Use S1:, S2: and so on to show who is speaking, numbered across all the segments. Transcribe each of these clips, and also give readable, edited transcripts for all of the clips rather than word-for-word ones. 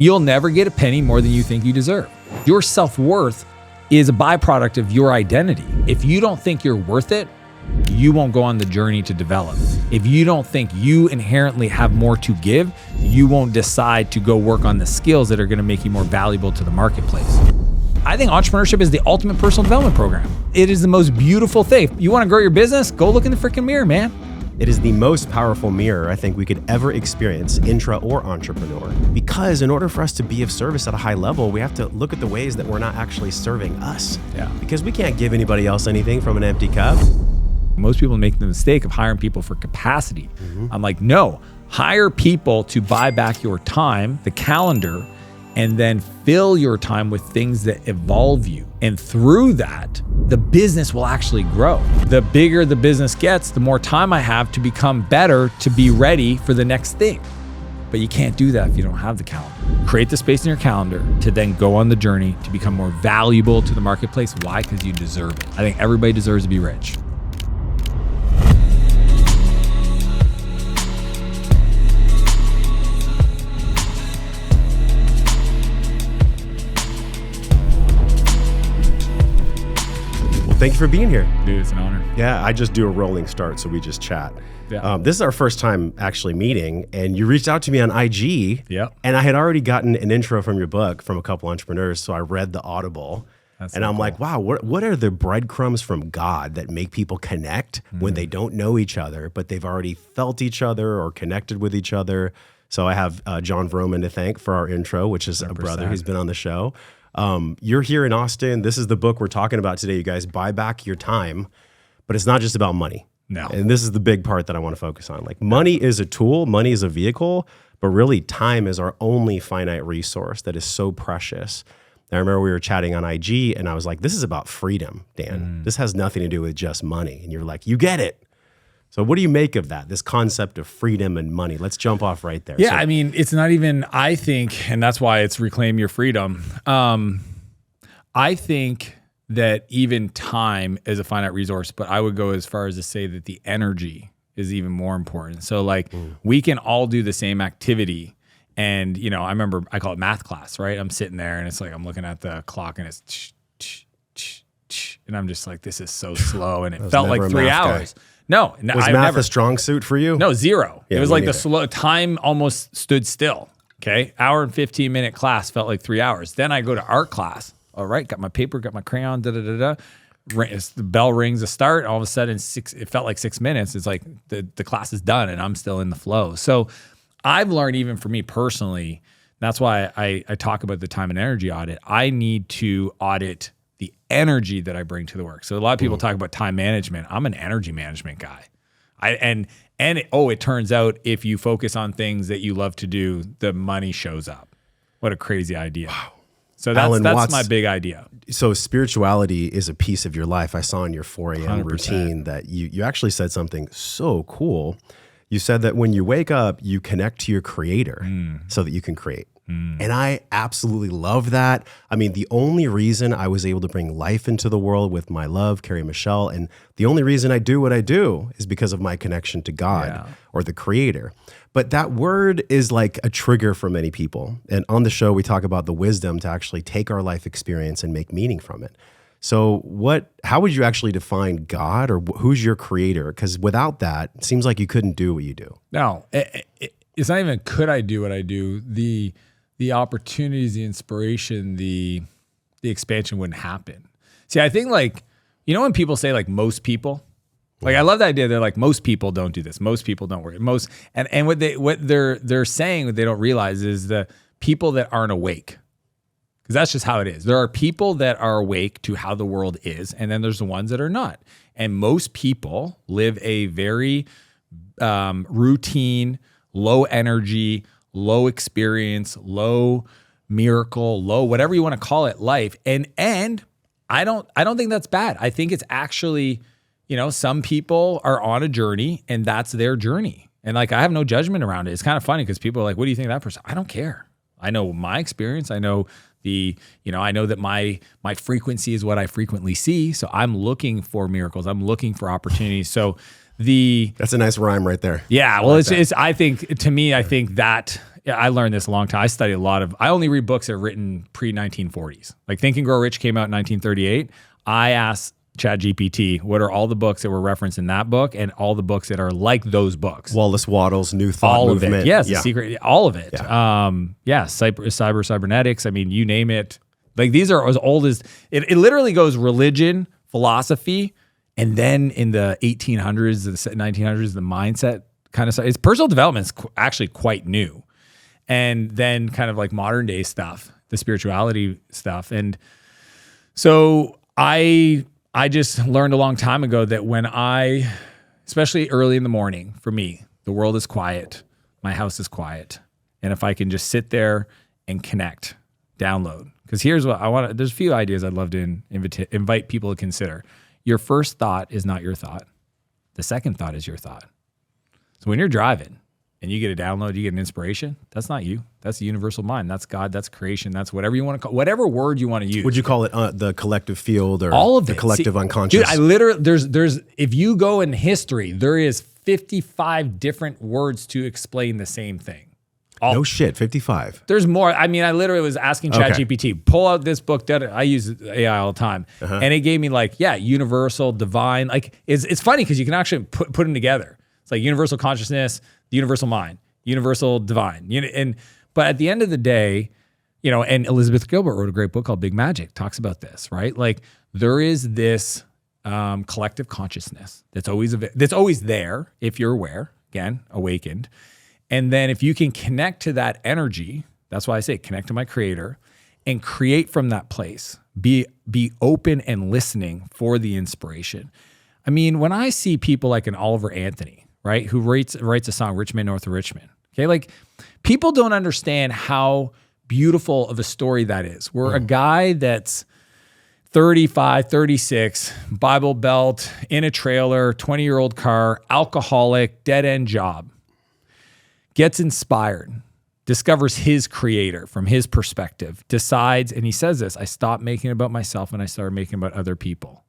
S1: You'll never get a penny more than you think you deserve. Your self-worth is a byproduct of your identity. If you don't think you're worth it, you won't go on the journey to develop. If you don't think you inherently have more to give, you won't decide to go work on the skills that are going to make you more valuable to the marketplace. I think entrepreneurship is the ultimate personal development program. It is the most beautiful thing. You want to grow your business? Go look in the freaking mirror, man.
S2: It is the most powerful mirror I think we could ever experience, intra or entrepreneur. Because in order for us to be of service at a high level, we have to look at the ways that we're not actually serving us.
S1: Yeah.
S2: Because we can't give anybody else anything from an empty cup.
S1: Most people make the mistake of hiring people for capacity. I'm like, no, hire people to buy back your time, the calendar, and then fill your time with things that evolve you. And through that, the business will actually grow. The bigger the business gets, the more time I have to become better, to be ready for the next thing. But you can't do that if you don't have the calendar. Create the space in your calendar to then go on the journey to become more valuable to the marketplace. Why? Because you deserve it. I think everybody deserves to be rich.
S2: Thank you for being here.
S1: Dude, it's an honor.
S2: Yeah, I just do a rolling start, so we just chat.
S1: Yeah.
S2: This is our first time actually meeting, and you reached out to me on IG, and I had already gotten an intro from your book from a couple entrepreneurs, so I read the Audible, and I'm like, wow, what are the breadcrumbs from God that make people connect when they don't know each other, but they've already felt each other or connected with each other? So I have John Vroman to thank for our intro, which is 100%. A brother who's been on the show. You're here in Austin. This is the book we're talking about today, you guys. Buy Back Your Time. But it's not just about money.
S1: No.
S2: And this is the big part that I want to focus on. Like, money is a tool, money is a vehicle, but really time is our only finite resource that is so precious. I remember we were chatting on IG and I was like, this is about freedom, Dan. This has nothing to do with just money. And you're like, you get it. So what do you make of that, this concept of freedom and money? Let's jump off right there.
S1: Yeah, I mean, it's not even, I think, and that's why it's reclaim your freedom. I think that even time is a finite resource, but I would go as far as to say that the energy is even more important. So like we can all do the same activity. And, you know, I remember I call it math class, right? I'm sitting there and it's like, I'm looking at the clock and it's and I'm just like, this is so slow. And it felt like 3 hours.
S2: Guy.
S1: No,
S2: was math a strong suit for you?
S1: No, zero.
S2: Yeah,
S1: it was like the slow time almost stood still. Okay. Hour and 15-minute class felt like 3 hours. Then I go to art class. All right. Got my paper, got my crayon, The bell rings to start. All of a sudden it felt like 6 minutes. It's like the class is done and I'm still in the flow. So I've learned, even for me personally, that's why I talk about the time and energy audit. I need to audit the energy that I bring to the work. So a lot of people talk about time management. I'm an energy management guy. It turns out if you focus on things that you love to do, the money shows up. What a crazy idea. Wow. So that's my big idea.
S2: So spirituality is a piece of your life. I saw in your 4 a.m.
S1: 100%.
S2: routine that you actually said something so cool. You said that when you wake up, you connect to your creator so that you can create. And I absolutely love that. I mean, the only reason I was able to bring life into the world with my love, Carrie Michelle, and the only reason I do what I do is because of my connection to God or the creator. But that word is like a trigger for many people. And on the show, we talk about the wisdom to actually take our life experience and make meaning from it. So how would you actually define God, or who's your creator? Because without that, it seems like you couldn't do what you do.
S1: No, it's not even could I do what I do. The opportunities, the inspiration, the expansion wouldn't happen. See, I think like, you know, when people say like most people, like I love the idea. They're like, most people don't do this. Most people don't work. And what they're saying, what they don't realize is the people that aren't awake. Because that's just how it is. There are people that are awake to how the world is, and then there's the ones that are not. And most people live a very routine, low energy, low experience, low miracle, low whatever you want to call it, life. And I don't think that's bad. I think it's actually, you know, some people are on a journey and that's their journey. And like, I have no judgment around it. It's kind of funny because people are like, what do you think of that person? I don't care. I know my experience. I know I know that my frequency is what I frequently see. So I'm looking for miracles. I'm looking for opportunities. So that's
S2: a nice rhyme right there.
S1: Yeah. Well, I think that Yeah, I learned this a long time. I studied a lot of, I only read books that are written pre-1940s. Like Think and Grow Rich came out in 1938. I asked ChatGPT, what are all the books that were referenced in that book and all the books that are like those books?
S2: Wallace Wattles, New Thought
S1: all
S2: Movement.
S1: Of it. Yes, The Secret, all of it. Cybernetics. I mean, you name it. Like these are as old as, it literally goes religion, philosophy, and then in the 1800s, the 1900s, the mindset kind of stuff. It's personal development is actually quite new. And then kind of like modern day stuff, the spirituality stuff. And so I just learned a long time ago that when especially early in the morning, for me, the world is quiet, my house is quiet. And if I can just sit there and connect, download. Because here's what I want there's a few ideas I'd love to invite people to consider. Your first thought is not your thought. The second thought is your thought. So when you're driving, and you get a download, you get an inspiration, that's not you. That's the universal mind. That's God, that's creation, that's whatever you want to call, whatever word you want to use.
S2: Would you call it the collective field or
S1: all of
S2: the
S1: it.
S2: collective unconscious?
S1: Dude, I literally, there's if you go in history, there is 55 different words to explain the same thing.
S2: No shit, 55.
S1: There's more. I mean, I literally was asking ChatGPT, pull out this book that I use AI all the time. And it gave me like, universal, divine. Like it's funny because you can actually put them together. It's like universal consciousness, the universal mind, universal divine. But at the end of the day, and Elizabeth Gilbert wrote a great book called Big Magic, talks about this, right? Like there is this collective consciousness that's always there if you're aware, again, awakened. And then if you can connect to that energy, that's why I say connect to my creator and create from that place. Be open and listening for the inspiration. I mean, when I see people like an Oliver Anthony, right, who writes a song, Rich Man North of Richmond, okay, like people don't understand how beautiful of a story that is. Where a guy that's 35, 36, Bible Belt, in a trailer, 20-year-old car, alcoholic, dead-end job, gets inspired, discovers his creator from his perspective, decides, and he says this, I stopped making it about myself and I started making it about other people.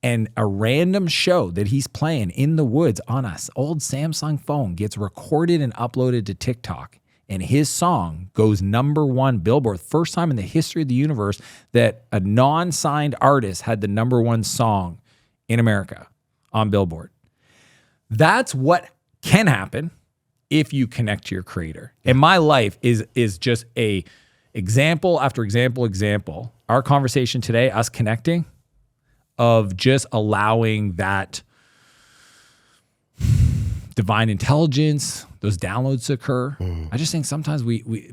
S1: And a random show that he's playing in the woods on an old Samsung phone gets recorded and uploaded to TikTok. And his song goes #1 Billboard. First time in the history of the universe that a non-signed artist had the #1 song in America on Billboard. That's what can happen if you connect to your creator. And my life is just a example after example. Our conversation today, us connecting, of just allowing that divine intelligence, those downloads to occur. I just think sometimes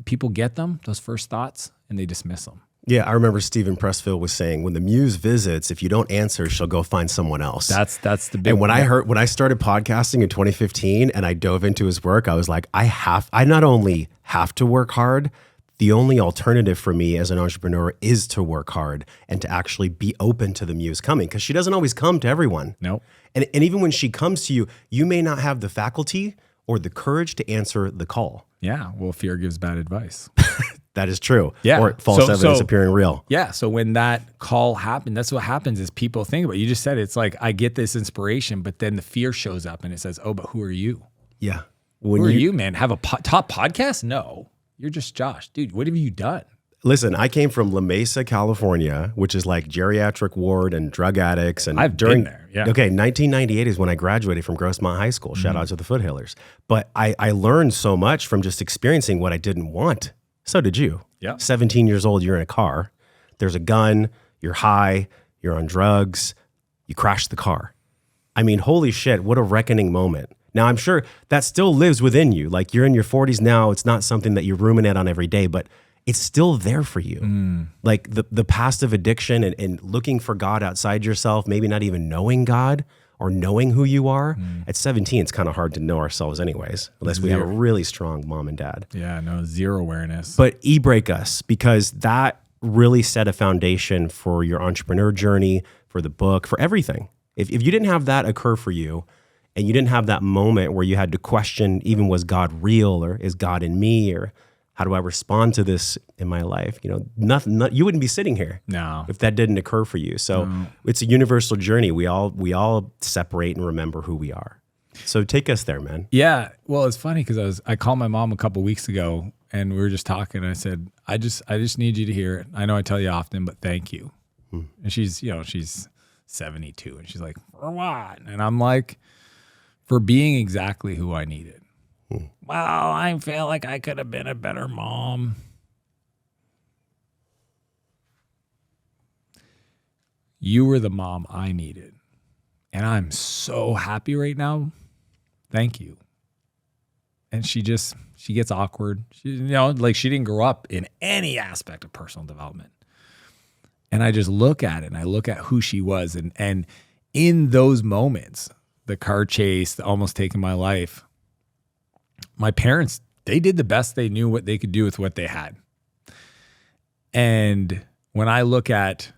S1: people get them, those first thoughts, and they dismiss them.
S2: Yeah, I remember Stephen Pressfield was saying, when the muse visits, if you don't answer, she'll go find someone else.
S1: That's the big
S2: And when I started podcasting in 2015 and I dove into his work, I was like, I not only have to work hard, the only alternative for me as an entrepreneur is to work hard and to actually be open to the muse coming, because she doesn't always come to everyone.
S1: No.
S2: And even when she comes to you, you may not have the faculty or the courage to answer the call.
S1: Yeah, well, fear gives bad advice.
S2: That is true.
S1: Yeah.
S2: Or false evidence appearing real.
S1: Yeah. So when that call happened, that's what happens is people think about it. You just said it's like, I get this inspiration, but then the fear shows up and it says, oh, but who are you?
S2: Yeah.
S1: Who are you, man? Have a top podcast? No. You're just Josh. Dude, what have you done?
S2: Listen, I came from La Mesa, California, which is like geriatric ward and drug addicts. And
S1: I've been there, yeah.
S2: Okay, 1998 is when I graduated from Grossmont High School. Shout out to the Foothillers. But I learned so much from just experiencing what I didn't want. So did you.
S1: Yeah.
S2: 17 years old, you're in a car. There's a gun. You're high. You're on drugs. You crash the car. I mean, holy shit, what a reckoning moment. Now, I'm sure that still lives within you. Like, you're in your 40s now. It's not something that you ruminate on every day, but it's still there for you. Like the past of addiction and looking for God outside yourself, maybe not even knowing God or knowing who you are. At 17, it's kind of hard to know ourselves anyways, unless we have a really strong mom and dad.
S1: Yeah, no, zero awareness.
S2: But e-break us, because that really set a foundation for your entrepreneur journey, for the book, for everything. If you didn't have that occur for you, and you didn't have that moment where you had to question, even was God real, or is God in me, or how do I respond to this in my life? Nothing. You wouldn't be sitting here if that didn't occur for you. So it's a universal journey. We all separate and remember who we are. So take us there, man.
S1: Yeah. Well, it's funny because I called my mom a couple weeks ago and we were just talking. I said, I just need you to hear it. I know I tell you often, but thank you. And she's 72 and she's like, for what? And I'm like, for being exactly who I needed. Well, I feel like I could have been a better mom. You were the mom I needed. And I'm so happy right now. Thank you. And she gets awkward. She didn't grow up in any aspect of personal development. And I just look at it and I look at who she was. And in those moments, the car chase, the almost taking my life, my parents, they did the best they knew what they could do with what they had. And when I look at,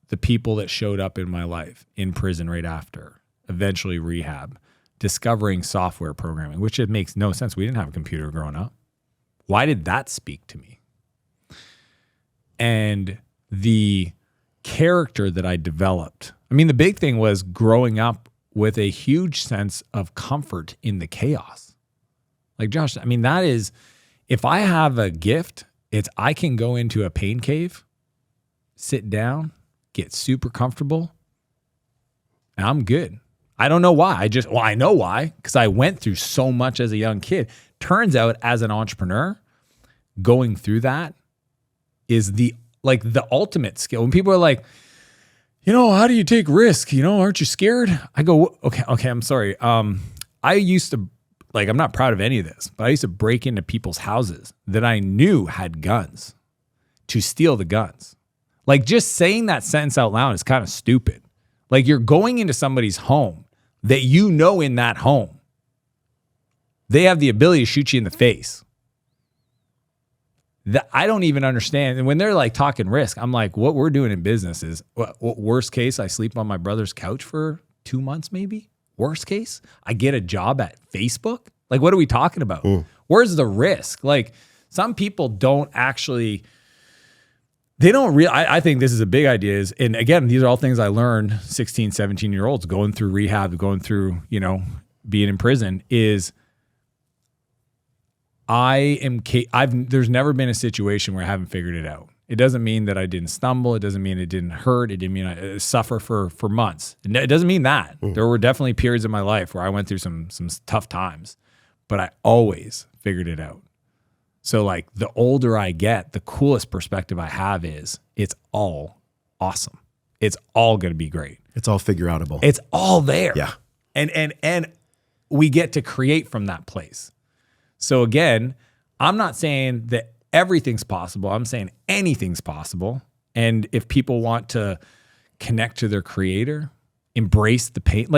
S1: the people that showed up in my life in prison right after, eventually rehab, discovering software programming, which it makes no sense. We didn't have a computer growing up. Why did that speak to me? And the character that I developed. I mean, the big thing was growing up with a huge sense of comfort in the chaos. Like Josh, I mean, that is, if I have a gift, it's I can go into a pain cave, sit down, get super comfortable, and I'm good. I don't know why. I know why, because I went through so much as a young kid. Turns out as an entrepreneur, going through that is the ultimate skill. When people are like, how do you take risk? Aren't you scared? I go, okay, I'm sorry. I used to, I'm not proud of any of this, but I used to break into people's houses that I knew had guns to steal the guns. Just saying that sentence out loud is kind of stupid. You're going into somebody's home that in that home, they have the ability to shoot you in the face. That I don't even understand. And when they're talking risk, I'm like, what we're doing in business is, worst case, I sleep on my brother's couch for 2 months maybe. Worst case, I get a job at Facebook. What are we talking about? Where's the risk? Some people don't actually... I think this is a big idea and again, these are all things I learned 16, 17-year-olds going through rehab, going through, being in prison is there's never been a situation where I haven't figured it out. It doesn't mean that I didn't stumble. It doesn't mean it didn't hurt. It didn't mean I suffer for months. It doesn't mean that. There were definitely periods in my life where I went through some tough times, but I always figured it out. So the older I get, the coolest perspective I have is it's all awesome. It's all going to be great.
S2: It's all figure outable.
S1: It's all there.
S2: Yeah.
S1: And we get to create from that place. So again, I'm not saying that everything's possible. I'm saying anything's possible. And if people want to connect to their creator, embrace the pain.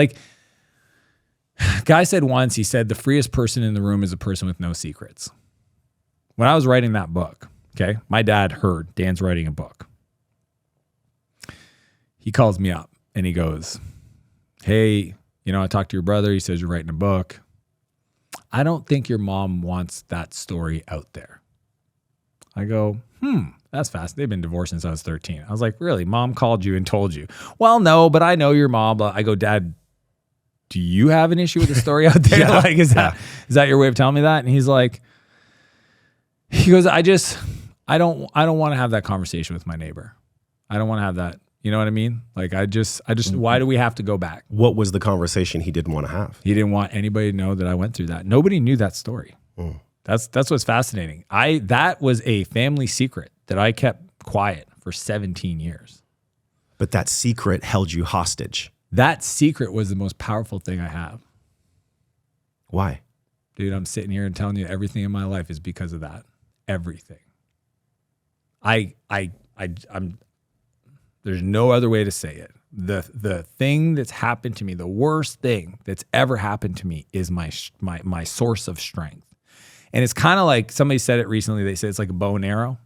S1: Guy said once, he said, the freest person in the room is a person with no secrets. When I was writing that book, okay, my dad heard Dan's writing a book. He calls me up and he goes, hey, I talked to your brother. He says you're writing a book. I don't think your mom wants that story out there. I go, that's fast. They've been divorced since I was 13. I was like, really? Mom called you and told you? Well, no, but I know your mom. I go, Dad, do you have an issue with the story out there?
S2: Yeah.
S1: Is that your way of telling me that? And he goes, I don't want to have that conversation with my neighbor. I don't want to have that. You know what I mean? Why do we have to go back?
S2: What was the conversation he didn't want to have?
S1: He didn't want anybody to know that I went through that. Nobody knew that story. That's what's fascinating. That was a family secret that I kept quiet for 17 years.
S2: But that secret held you hostage.
S1: That secret was the most powerful thing I have.
S2: Why?
S1: Dude, I'm sitting here and telling you everything in my life is because of that. Everything. I'm there's no other way to say it. The thing that's happened to me, the worst thing that's ever happened to me is my source of strength. And it's kind of like somebody said it recently. They said it's like a bow and arrow.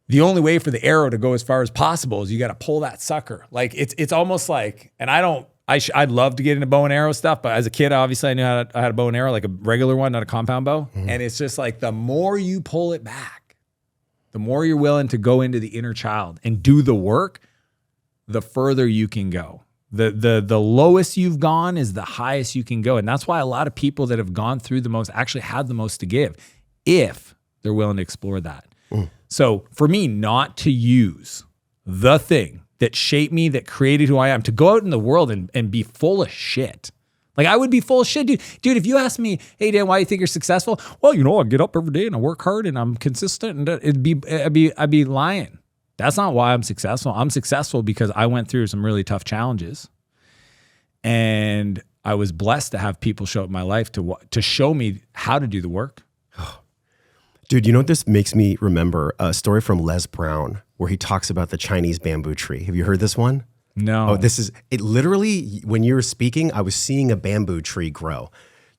S1: The only way for the arrow to go as far as possible is you got to pull that sucker. It's almost like, and I'd love to get into bow and arrow stuff, but as a kid, obviously I knew I had a bow and arrow, like a regular one, not a compound bow. And it's just the more you pull it back, the more you're willing to go into the inner child and do the work, the further you can go. The lowest you've gone is the highest you can go. And that's why a lot of people that have gone through the most actually have the most to give if they're willing to explore that. So for me, not to use the thing that shaped me, that created who I am, to go out in the world and be full of shit. Like I would be full of shit, dude. Dude, if you ask me, hey Dan, why do you think you're successful? Well, I get up every day and I work hard and I'm consistent, and I'd be lying. That's not why I'm successful. I'm successful because I went through some really tough challenges, and I was blessed to have people show up in my life to show me how to do the work.
S2: Dude, you know what this makes me remember? A story from Les Brown where he talks about the Chinese bamboo tree. Have you heard this one?
S1: No.
S2: Oh, it literally, when you were speaking, I was seeing a bamboo tree grow.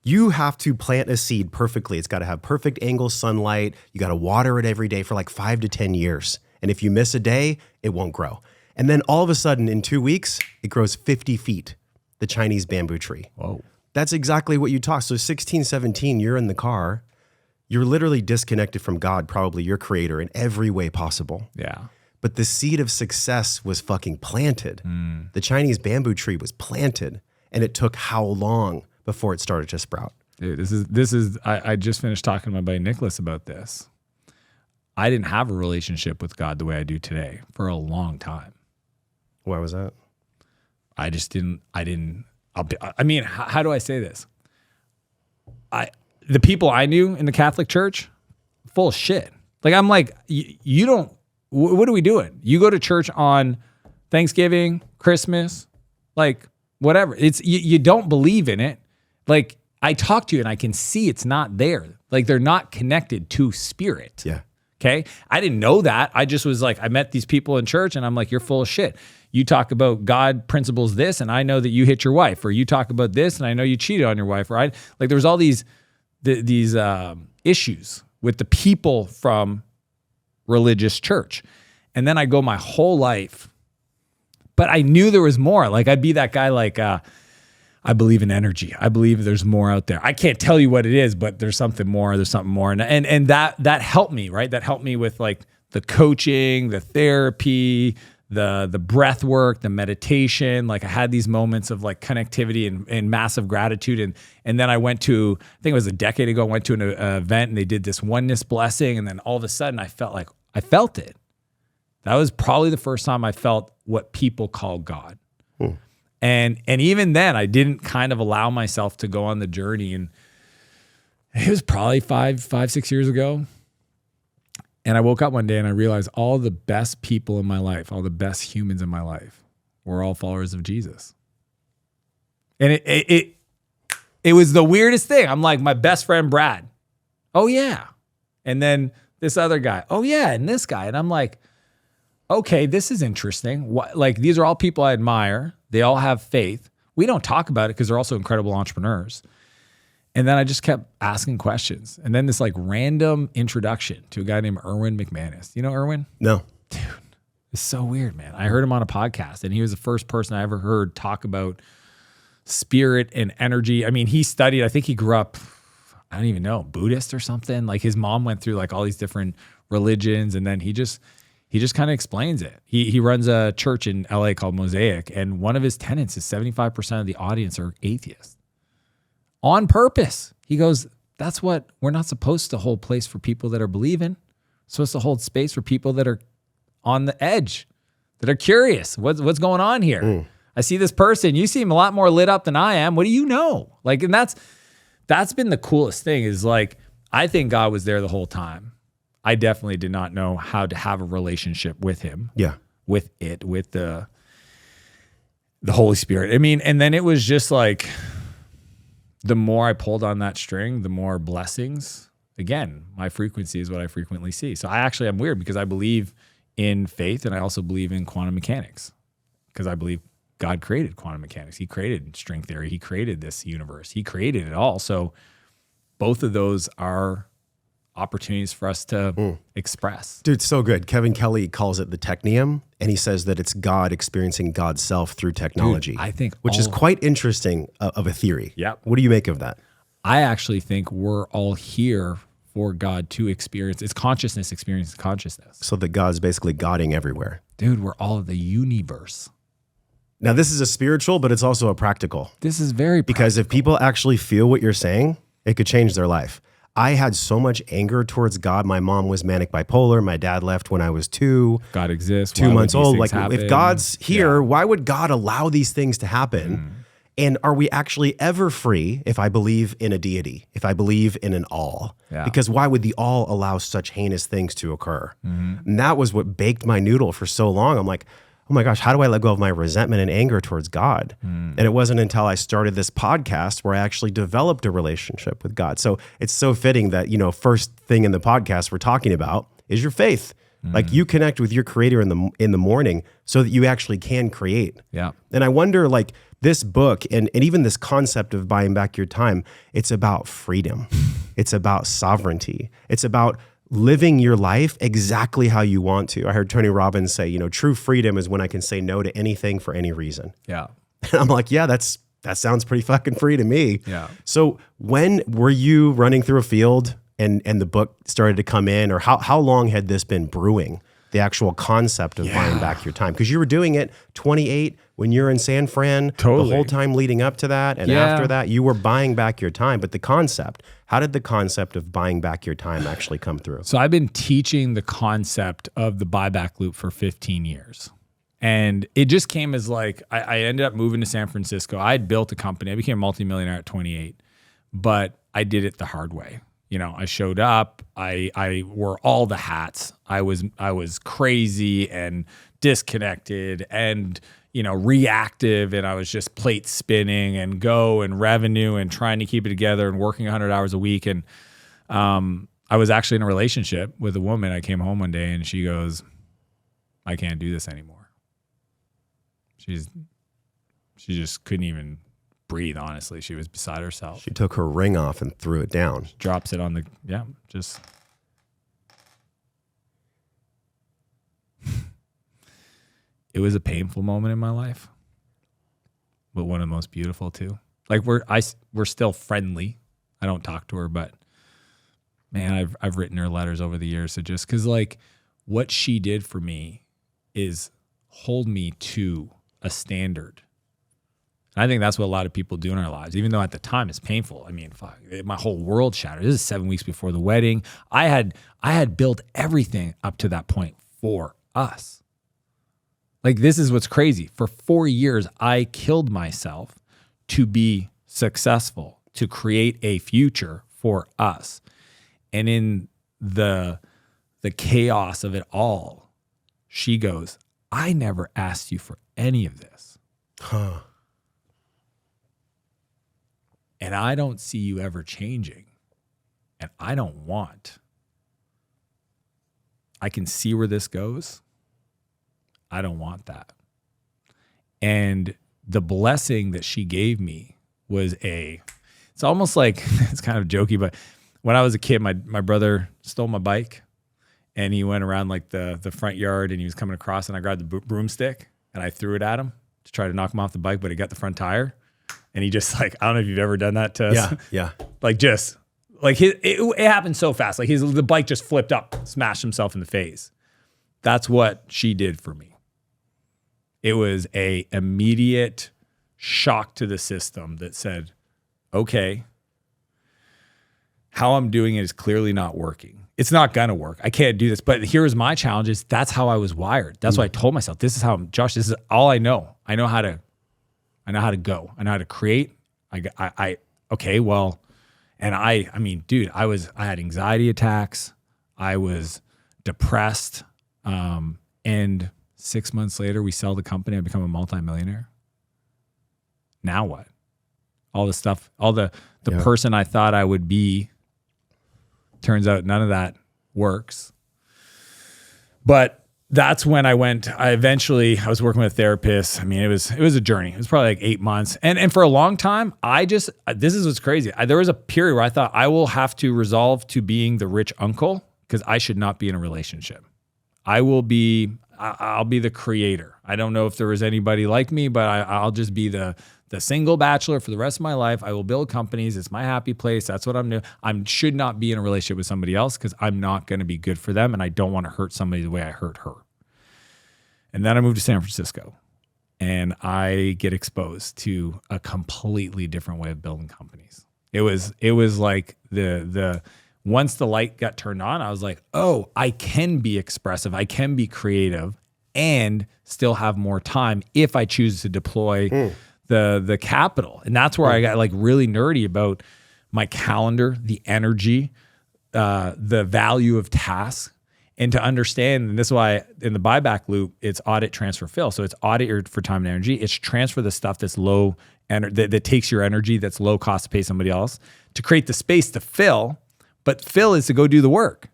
S2: You have to plant a seed perfectly. It's got to have perfect angle sunlight. You got to water it every day for like 5 to 10 years. And if you miss a day, it won't grow. And then all of a sudden, in 2 weeks, it grows 50 feet, the Chinese bamboo tree.
S1: Whoa.
S2: That's exactly what you talk. So 16, 17, you're in the car. You're literally disconnected from God, probably your creator, in every way possible.
S1: Yeah.
S2: But the seed of success was fucking planted. The Chinese bamboo tree was planted. And it took how long before it started to sprout?
S1: Dude, this is I just finished talking to my buddy Nicholas about this. I didn't have a relationship with God the way I do today for a long time.
S2: Why was that?
S1: I just didn't, I mean, how do I say this? The people I knew in the Catholic Church, full of shit. Like, I'm like, you don't, what are we doing? You go to church on Thanksgiving, Christmas, like whatever. It's, you don't believe in it. Like, I talk to you and I can see it's not there. Like, they're not connected to spirit.
S2: Yeah.
S1: Okay. I didn't know that. I just was like, I met these people in church and I'm like, you're full of shit. You talk about God principles this, and I know that you hit your wife, or you talk about this and I know you cheated on your wife, right? Like, there was all these issues with the people from religious church. And then I go my whole life, but I knew there was more. Like, I'd be that guy, like, I believe in energy. I believe there's more out there. I can't tell you what it is, but there's something more. There's something more. And that helped me, right? That helped me with like the coaching, the therapy, the breath work, the meditation. Like, I had these moments of like connectivity and massive gratitude. And then I went to, I think it was a decade ago, I went to an event and they did this oneness blessing. And then all of a sudden I felt it. That was probably the first time I felt what people call God. And even then, I didn't kind of allow myself to go on the journey. And it was probably 6 years ago. And I woke up one day and I realized all the best people in my life, all the best humans in my life, were all followers of Jesus. And it was the weirdest thing. I'm like, my best friend Brad, oh yeah. And then this other guy, oh yeah, and this guy. And I'm like, okay, this is interesting. Like, these are all people I admire. They all have faith. We don't talk about it because they're also incredible entrepreneurs. And then I just kept asking questions. And then this like random introduction to a guy named Erwin McManus. You know Erwin?
S2: No.
S1: Dude, it's so weird, man. I heard him on a podcast and he was the first person I ever heard talk about spirit and energy. I mean, he studied, I think he grew up, I don't even know, Buddhist or something. Like, his mom went through like all these different religions, and then he just kind of explains it. He runs a church in LA called Mosaic, and one of his tenets is 75% of the audience are atheists. On purpose. He goes, that's what, we're not supposed to hold place for people that are believing. We're supposed to hold space for people that are on the edge, that are curious. What's going on here? I see this person. You seem a lot more lit up than I am. What do you know? Like, and that's been the coolest thing, is like, I think God was there the whole time. I definitely did not know how to have a relationship with him.
S2: Yeah.
S1: With the Holy Spirit. I mean, and then it was just like, the more I pulled on that string, the more blessings. Again, my frequency is what I frequently see. So I'm weird because I believe in faith, and I also believe in quantum mechanics, because I believe God created quantum mechanics. He created string theory. He created this universe. He created it all. So both of those are opportunities for us to express.
S2: Dude, so good. Kevin Kelly calls it the technium, and he says that it's God experiencing God's self through technology.
S1: Dude, I think
S2: which is quite interesting of a theory.
S1: Yeah.
S2: What do you make of that?
S1: I actually think we're all here for God to experience. It's consciousness experiencing consciousness.
S2: So that God's basically Godding everywhere.
S1: Dude, we're all of the universe.
S2: Now, this is a spiritual, but it's also a practical.
S1: This is very
S2: Because if people actually feel what you're saying, it could change their life. I had so much anger towards God. My mom was manic bipolar. My dad left when I was 2.
S1: God exists.
S2: 2 months old. Like,
S1: happen?
S2: if God's here, why would God allow these things to happen? And are we actually ever free if I believe in a deity, if I believe in an all?
S1: Yeah.
S2: Because why would the all allow such heinous things to occur? And that was what baked my noodle for so long. I'm like, oh my gosh, how do I let go of my resentment and anger towards God? And it wasn't until I started this podcast where I actually developed a relationship with God. So it's so fitting that, first thing in the podcast we're talking about is your faith. Like, you connect with your creator in the morning so that you actually can create.
S1: Yeah.
S2: And I wonder, like, this book and even this concept of buying back your time, it's about freedom. It's about sovereignty. It's about living your life exactly how you want to. I heard Tony Robbins say, true freedom is when I can say no to anything for any reason.
S1: Yeah.
S2: And I'm like, yeah, that sounds pretty fucking free to me.
S1: Yeah.
S2: So when were you running through a field and the book started to come in, or how long had this been brewing, the actual concept of buying back your time? Because you were doing it 28 when you're in San Fran,
S1: Totally.
S2: the whole time leading up to that. And after that, you were buying back your time. But the concept, how did the concept of buying back your time actually come through?
S1: So I've been teaching the concept of the buyback loop for 15 years. And it just came as like, I ended up moving to San Francisco. I had built a company. I became a multi-millionaire at 28, but I did it the hard way. I showed up, I wore all the hats. I was crazy and disconnected and, reactive. And I was just plate spinning and revenue and trying to keep it together and working 100 hours a week. And I was actually in a relationship with a woman. I came home one day and she goes, I can't do this anymore. She just couldn't even breathe, honestly. She was beside herself.
S2: She took her ring off and threw it down.
S1: Drops it on the, just. It was a painful moment in my life, but one of the most beautiful too. Like we're still friendly. I don't talk to her, but man, I've written her letters over the years. So just because like what she did for me is hold me to a standard. And I think that's what a lot of people do in our lives, even though at the time it's painful. I mean, fuck, my whole world shattered. This is 7 weeks before the wedding. I had built everything up to that point for us. Like, this is what's crazy. For 4 years, I killed myself to be successful, to create a future for us. And in the chaos of it all, she goes, I never asked you for any of this.
S2: Huh.
S1: And I don't see you ever changing. And I don't want. I can see where this goes. I don't want that. And the blessing that she gave me was it's almost like, it's kind of jokey, but when I was a kid, my brother stole my bike and he went around like the front yard and he was coming across and I grabbed the broomstick and I threw it at him to try to knock him off the bike, but it got the front tire. And he just like, I don't know if you've ever done that to us.
S2: Yeah.
S1: Like just like it happened so fast. Like the bike just flipped up, smashed himself in the face. That's what she did for me. It was a immediate shock to the system that said, okay, how I'm doing it is clearly not working. It's not going to work. I can't do this. But here's my challenge is that's how I was wired. That's what I told myself. This is how Josh, this is all I know. I know how to go. I know how to create. Okay, well, and I mean, dude, I had anxiety attacks. I was depressed. And 6 months later, we sell the company. I become a multi-millionaire. Now what? All the stuff, all the person I thought I would be, turns out none of that works. But that's when I was working with a therapist. I mean, it was a journey. It was probably like 8 months. And for a long time, this is what's crazy. There was a period where I thought I will have to resolve to being the rich uncle because I should not be in a relationship. I'll be the creator. I don't know if there was anybody like me, but I'll just be the single bachelor for the rest of my life. I will build companies. It's my happy place. That's what I'm doing. I should not be in a relationship with somebody else because I'm not going to be good for them. And I don't want to hurt somebody the way I hurt her. And then I moved to San Francisco. and I get exposed to a completely different way of building companies. It was like the once the light got turned on, I was like, oh, I can be expressive, I can be creative, and still have more time if I choose to deploy the capital. And that's where I got like really nerdy about my calendar, the energy, the value of tasks. And to understand, and this is why in the buyback loop, it's audit, transfer, fill. So it's audit for time and energy. It's transfer the stuff that's low, that takes your energy, that's low cost to pay somebody else, to create the space to fill. But fill is to go do the work.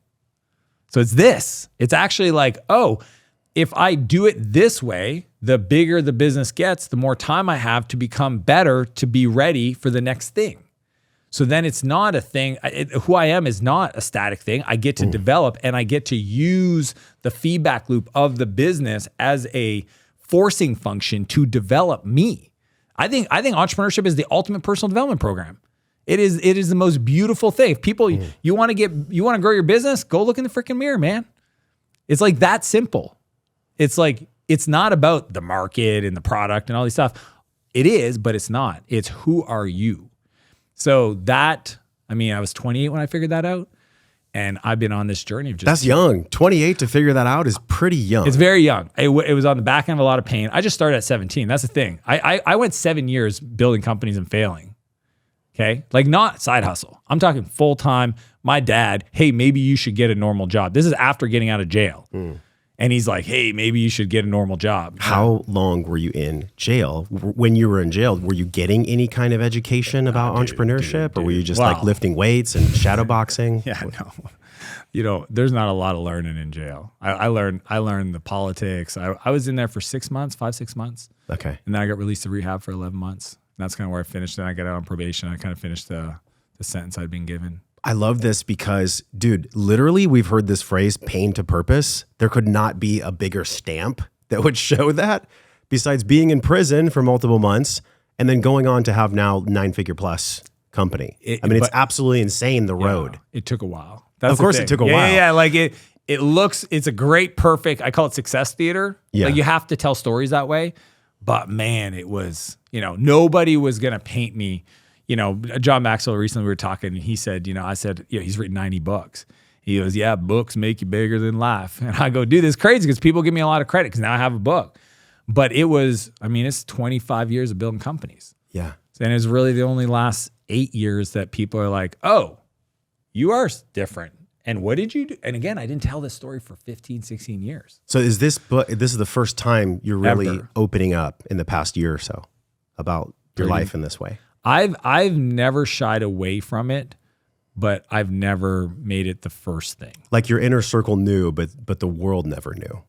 S1: So it's this. It's actually like, oh, if I do it this way, the bigger the business gets, the more time I have to become better, to be ready for the next thing. So then it's not a thing. Who I am is not a static thing. I get to develop, and I get to use the feedback loop of the business as a forcing function to develop me. I think entrepreneurship is the ultimate personal development program. It is the most beautiful thing. If people, you want to grow your business, go look in the freaking mirror, man. It's like that simple. It's like, it's not about the market and the product and all these stuff. It is, but it's not. It's who are you? So that, I mean, I was 28 when I figured that out, and I've been on this journey of just...
S2: That's young. 28 to figure that out is pretty young.
S1: It's very young. It was on the back end of a lot of pain. I just started at 17. That's the thing. I went 7 years building companies and failing. Okay? Like, not side hustle. I'm talking full-time. My dad, hey, maybe you should get a normal job. This is after getting out of jail. And he's like, hey, maybe you should get a normal job.
S2: How long were you in jail? When you were in jail, were you getting any kind of education about entrepreneurship? Or were you just like lifting weights and shadow boxing?
S1: Yeah, no. There's not a lot of learning in jail. I learned the politics. I was in there for 6 months, 5-6 months.
S2: Okay.
S1: And then I got released to rehab for 11 months. And that's kind of where I finished. Then I got out on probation. I kind of finished the sentence I'd been given.
S2: I love this because, dude, literally we've heard this phrase, pain to purpose. There could not be a bigger stamp that would show that, besides being in prison for multiple months and then going on to have now 9-figure plus company. It's absolutely insane, the road.
S1: It took a while.
S2: Of course it took a while.
S1: Yeah, like it's a great, perfect, I call it success theater.
S2: Yeah.
S1: Like, you have to tell stories that way. But man, it was, nobody was going to paint me. John Maxwell, recently we were talking, and he said, I said, he's written 90 books. He goes, yeah, books make you bigger than life. And I go, dude, this is crazy because people give me a lot of credit because now I have a book. But it's 25 years of building companies.
S2: Yeah.
S1: And it's really the only last 8 years that people are like, oh, you are different. And what did you do? And again, I didn't tell this story for 15, 16 years.
S2: So is this book, this is the first time you're really opening up in the past year or so about your life in this way?
S1: I've never shied away from it, but I've never made it the first thing.
S2: Like, your inner circle knew, but the world never knew.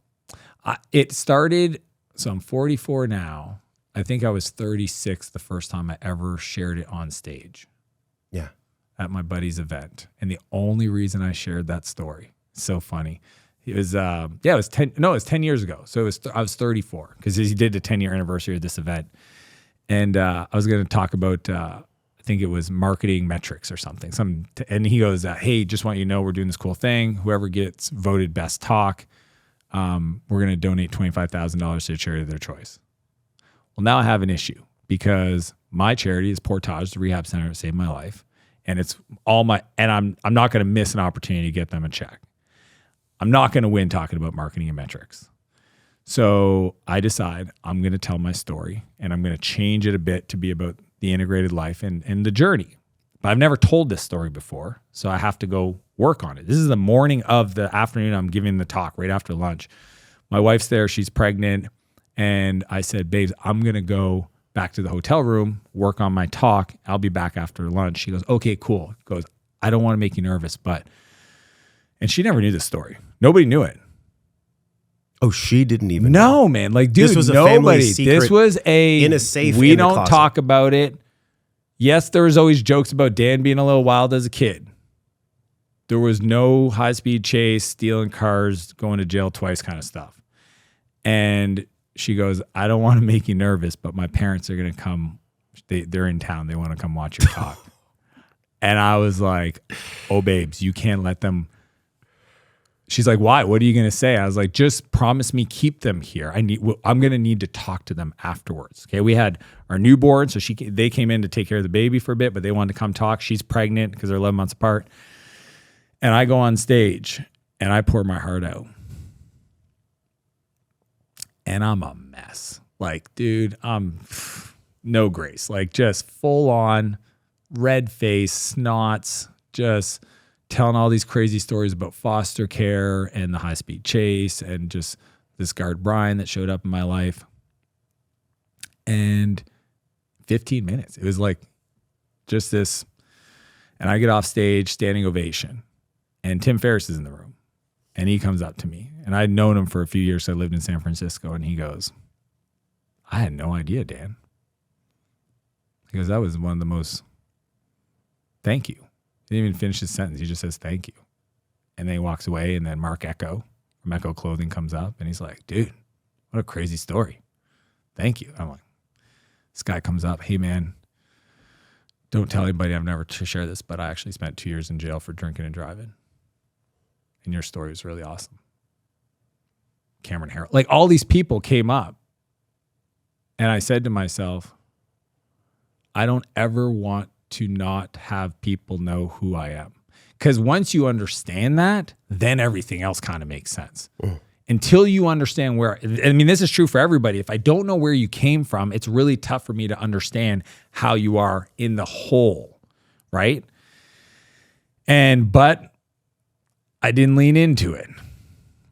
S1: It started, so I'm 44 now. I think I was 36 the first time I ever shared it on stage.
S2: Yeah.
S1: At my buddy's event. And the only reason I shared that story, so funny, it was 10 years ago. So I was 34 because he did the 10-year anniversary of this event. And I was going to talk about, I think it was marketing metrics or something. And he goes, hey, just want you to know we're doing this cool thing. Whoever gets voted best talk, we're going to donate $25,000 to a charity of their choice. Well, now I have an issue because my charity is Portage, the rehab center that saved my life. And it's all I'm not going to miss an opportunity to get them a check. I'm not going to win talking about marketing and metrics. So I decide I'm going to tell my story, and I'm going to change it a bit to be about the integrated life and the journey. But I've never told this story before, so I have to go work on it. This is the morning of the afternoon I'm giving the talk, right after lunch. My wife's there. She's pregnant. And I said, babes, I'm going to go back to the hotel room, work on my talk. I'll be back after lunch. She goes, okay, cool. Goes, I don't want to make you nervous, but... And she never knew this story. Nobody knew it.
S2: Oh, she didn't even
S1: know.
S2: No,
S1: man. Like, dude,
S2: this was
S1: nobody.
S2: A family secret
S1: this was
S2: in a safe.
S1: We don't talk about it. Yes, there was always jokes about Dan being a little wild as a kid. There was no high-speed chase, stealing cars, going to jail twice kind of stuff. And she goes, I don't want to make you nervous, but my parents are going to come. They're in town. They want to come watch your talk. And I was like, oh, babes, you can't let them She's like, why? What are you going to say? I was like, just promise me, keep them here. I'm going to need to talk to them afterwards. Okay. We had our newborn. So they came in to take care of the baby for a bit, but they wanted to come talk. She's pregnant because they're 11 months apart. And I go on stage and I pour my heart out. And I'm a mess. Like, dude, I'm no grace. Like, just full on red face, snots, just telling all these crazy stories about foster care and the high-speed chase and just this guard Brian that showed up in my life. And 15 minutes. It was like just this. And I get off stage, standing ovation. And Tim Ferriss is in the room. And he comes up to me. And I'd known him for a few years. So I lived in San Francisco. And he goes, I had no idea, Dan. He goes, that was one of the most, thank you. He didn't even finish his sentence. He just says, thank you. And then he walks away. And then Mark Echo from Echo Clothing comes up. And he's like, dude, what a crazy story. Thank you. I'm like, this guy comes up. Hey, man, don't tell anybody. I've never to share this, but I actually spent 2 years in jail for drinking and driving. And your story was really awesome. Cameron Harrell. Like, all these people came up. And I said to myself, I don't ever want to not have people know who I am. Because once you understand that, then everything else kind of makes sense. Until you understand where, I mean, this is true for everybody. If I don't know where you came from, it's really tough for me to understand how you are in the whole, right? But I didn't lean into it,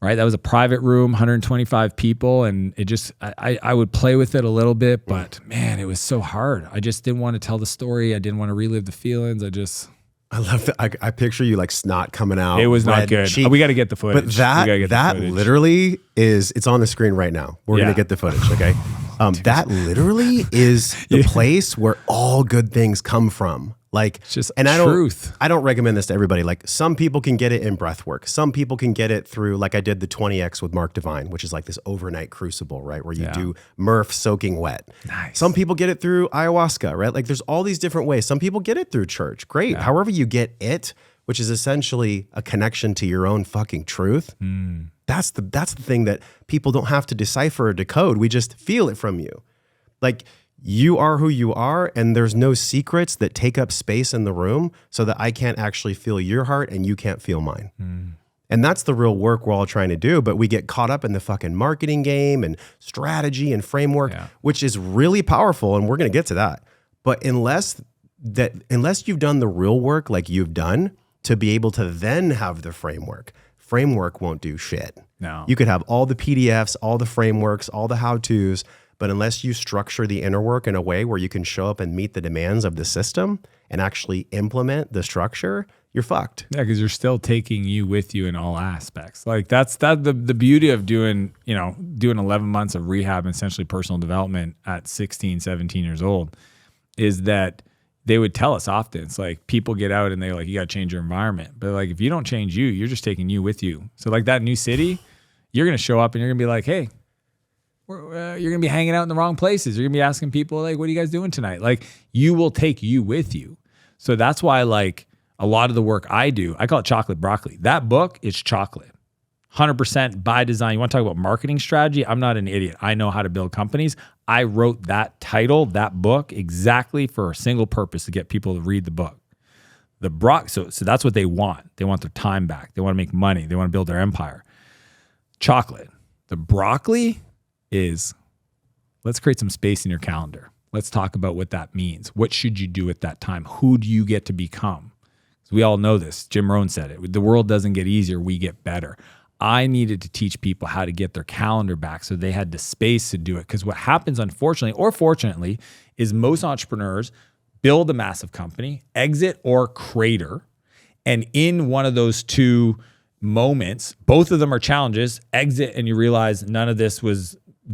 S1: right? That was a private room, 125 people. And it just, I would play with it a little bit, but man, it was so hard. I just didn't want to tell the story. I didn't want to relive the feelings.
S2: I love that. I picture you like snot coming out.
S1: It was not good.
S2: Cheek.
S1: We got to get the footage.
S2: But that literally is, it's on the screen right now. We're going to get the footage, okay? That literally is the place where all good things come from. Like,
S1: it's just
S2: and
S1: truth.
S2: I don't recommend this to everybody. Like, some people can get it in breath work. Some people can get it through, like I did the 20X with Mark Divine, which is like this overnight crucible, right? Where you do Murph soaking wet.
S1: Nice.
S2: Some people get it through ayahuasca, right? Like, there's all these different ways. Some people get it through church. Great. Yeah. However you get it, which is essentially a connection to your own fucking truth. That's the thing that people don't have to decipher or decode. We just feel it from you. Like, you are who you are, and there's no secrets that take up space in the room so that I can't actually feel your heart and you can't feel mine. And that's the real work we're all trying to do, but we get caught up in the fucking marketing game and strategy and framework, which is really powerful, and we're going to get to that. But unless you've done the real work like you've done to be able to then have the framework won't do shit.
S1: No.
S2: You could have all the PDFs, all the frameworks, all the how-tos, but unless you structure the inner work in a way where you can show up and meet the demands of the system and actually implement the structure, you're fucked.
S1: Yeah, because you're still taking you with you in all aspects. Like, that's the beauty of doing 11 months of rehab and essentially personal development at 16, 17 years old, is that they would tell us often, it's like people get out and they're like, you got to change your environment. But like, if you don't change you, you're just taking you with you. So like that new city, you're going to show up and you're going to be like, hey, you're going to be hanging out in the wrong places. You're going to be asking people like, what are you guys doing tonight? Like, you will take you with you. So that's why, like, a lot of the work I do, I call it chocolate broccoli. That book is chocolate, 100% by design. You want to talk about marketing strategy? I'm not an idiot. I know how to build companies. I wrote that title, that book, exactly for a single purpose, to get people to read the book. So that's what they want. They want their time back. They want to make money. They want to build their empire. Chocolate. The broccoli is, let's create some space in your calendar. Let's talk about what that means. What should you do at that time? Who do you get to become? So we all know this. Jim Rohn said it. The world doesn't get easier. We get better. I needed to teach people how to get their calendar back so they had the space to do it. Because what happens, unfortunately or fortunately, is most entrepreneurs build a massive company, exit or crater. And in one of those two moments, both of them are challenges. Exit and you realize none of this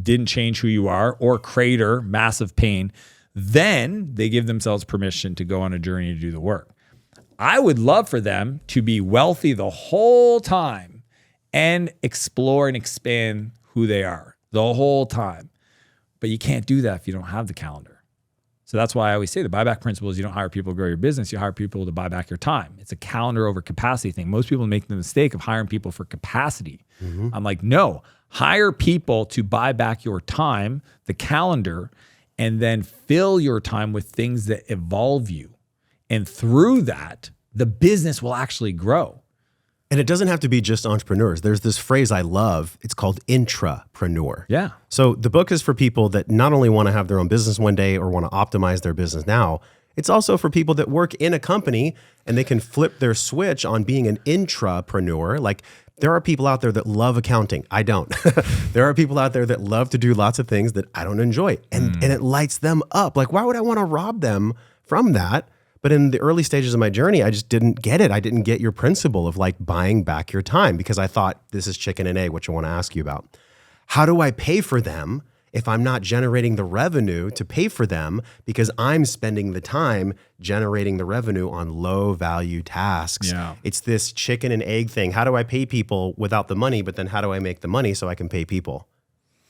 S1: didn't change who you are, or crater, massive pain. Then they give themselves permission to go on a journey to do the work. I would love for them to be wealthy the whole time and explore and expand who they are the whole time. But you can't do that if you don't have the calendar. So that's why I always say the buyback principle is you don't hire people to grow your business. You hire people to buy back your time. It's a calendar over capacity thing. Most people make the mistake of hiring people for capacity. I'm like, no, hire people to buy back your time, the calendar, and then fill your time with things that evolve you. And through that, the business will actually grow.
S2: And it doesn't have to be just entrepreneurs. There's this phrase I love. It's called Intrapreneur.
S1: Yeah.
S2: So the book is for people that not only want to have their own business one day or want to optimize their business now, it's also for people that work in a company and they can flip their switch on being an intrapreneur. Like there are people out there that love accounting. I don't. There are people out there that love to do lots of things that I don't enjoy. And it lights them up. Like, why would I want to rob them from that? But in the early stages of my journey, I just didn't get it. I didn't get your principle of like buying back your time because I thought this is chicken and egg, which I want to ask you about. How do I pay for them if I'm not generating the revenue to pay for them because I'm spending the time generating the revenue on low value tasks?
S1: Yeah.
S2: It's this chicken and egg thing. How do I pay people without the money, but then how do I make the money so I can pay people?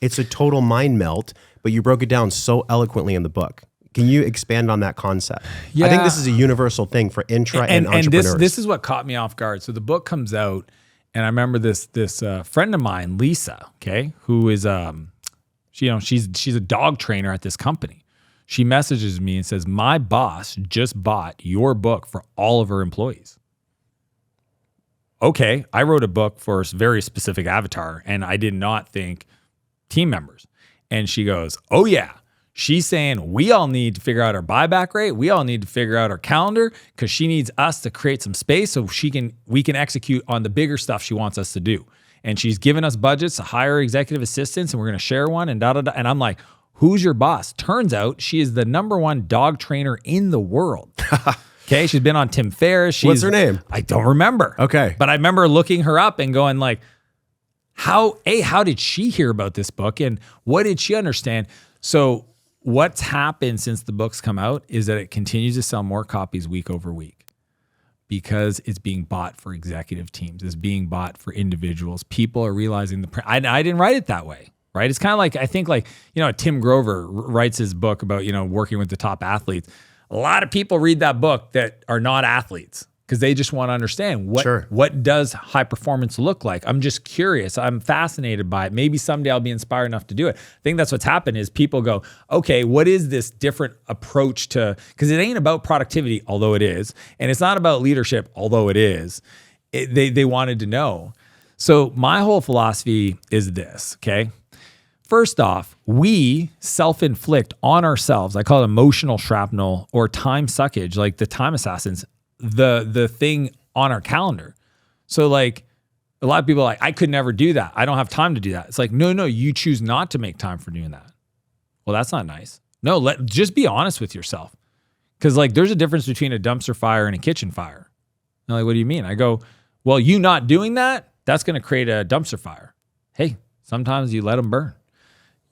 S2: It's a total mind melt, but you broke it down so eloquently in the book. Can you expand on that concept?
S1: Yeah.
S2: I think this is a universal thing for and entrepreneurs.
S1: And this is what caught me off guard. So the book comes out, and I remember this friend of mine, Lisa, okay, who is she's a dog trainer at this company. She messages me and says, "My boss just bought your book for all of her employees." Okay, I wrote a book for a very specific avatar, and I did not think team members. And she goes, "Oh yeah." She's saying we all need to figure out our buyback rate. We all need to figure out our calendar because she needs us to create some space so we can execute on the bigger stuff she wants us to do. And she's given us budgets to hire executive assistants, and we're going to share one and da-da-da. And I'm like, who's your boss? Turns out she is the #1 dog trainer in the world. Okay, she's been on Tim Ferriss.
S2: What's her name?
S1: I don't remember.
S2: Okay.
S1: But I remember looking her up and going like, how did she hear about this book and what did she understand? So what's happened since the book's come out is that it continues to sell more copies week over week because it's being bought for executive teams. It's being bought for individuals. People are realizing I didn't write it that way, right? It's kind of like, I think like, Tim Grover writes his book about, working with the top athletes. A lot of people read that book that are not athletes because they just want to understand what does high performance look like. I'm just curious. I'm fascinated by it. Maybe someday I'll be inspired enough to do it. I think that's what's happened is people go, okay, what is this different approach to, because it ain't about productivity, although it is, and it's not about leadership, although it is. They wanted to know. So my whole philosophy is this, okay? First off, we self-inflict on ourselves. I call it emotional shrapnel or time suckage, like the time assassins, the thing on our calendar. So like a lot of people are like, I could never do that. I don't have time to do that. It's like, no, you choose not to make time for doing that. Well, that's not nice. No, just be honest with yourself. Cause like there's a difference between a dumpster fire and a kitchen fire. And like, what do you mean? I go, well, you not doing that, that's going to create a dumpster fire. Hey, sometimes you let them burn.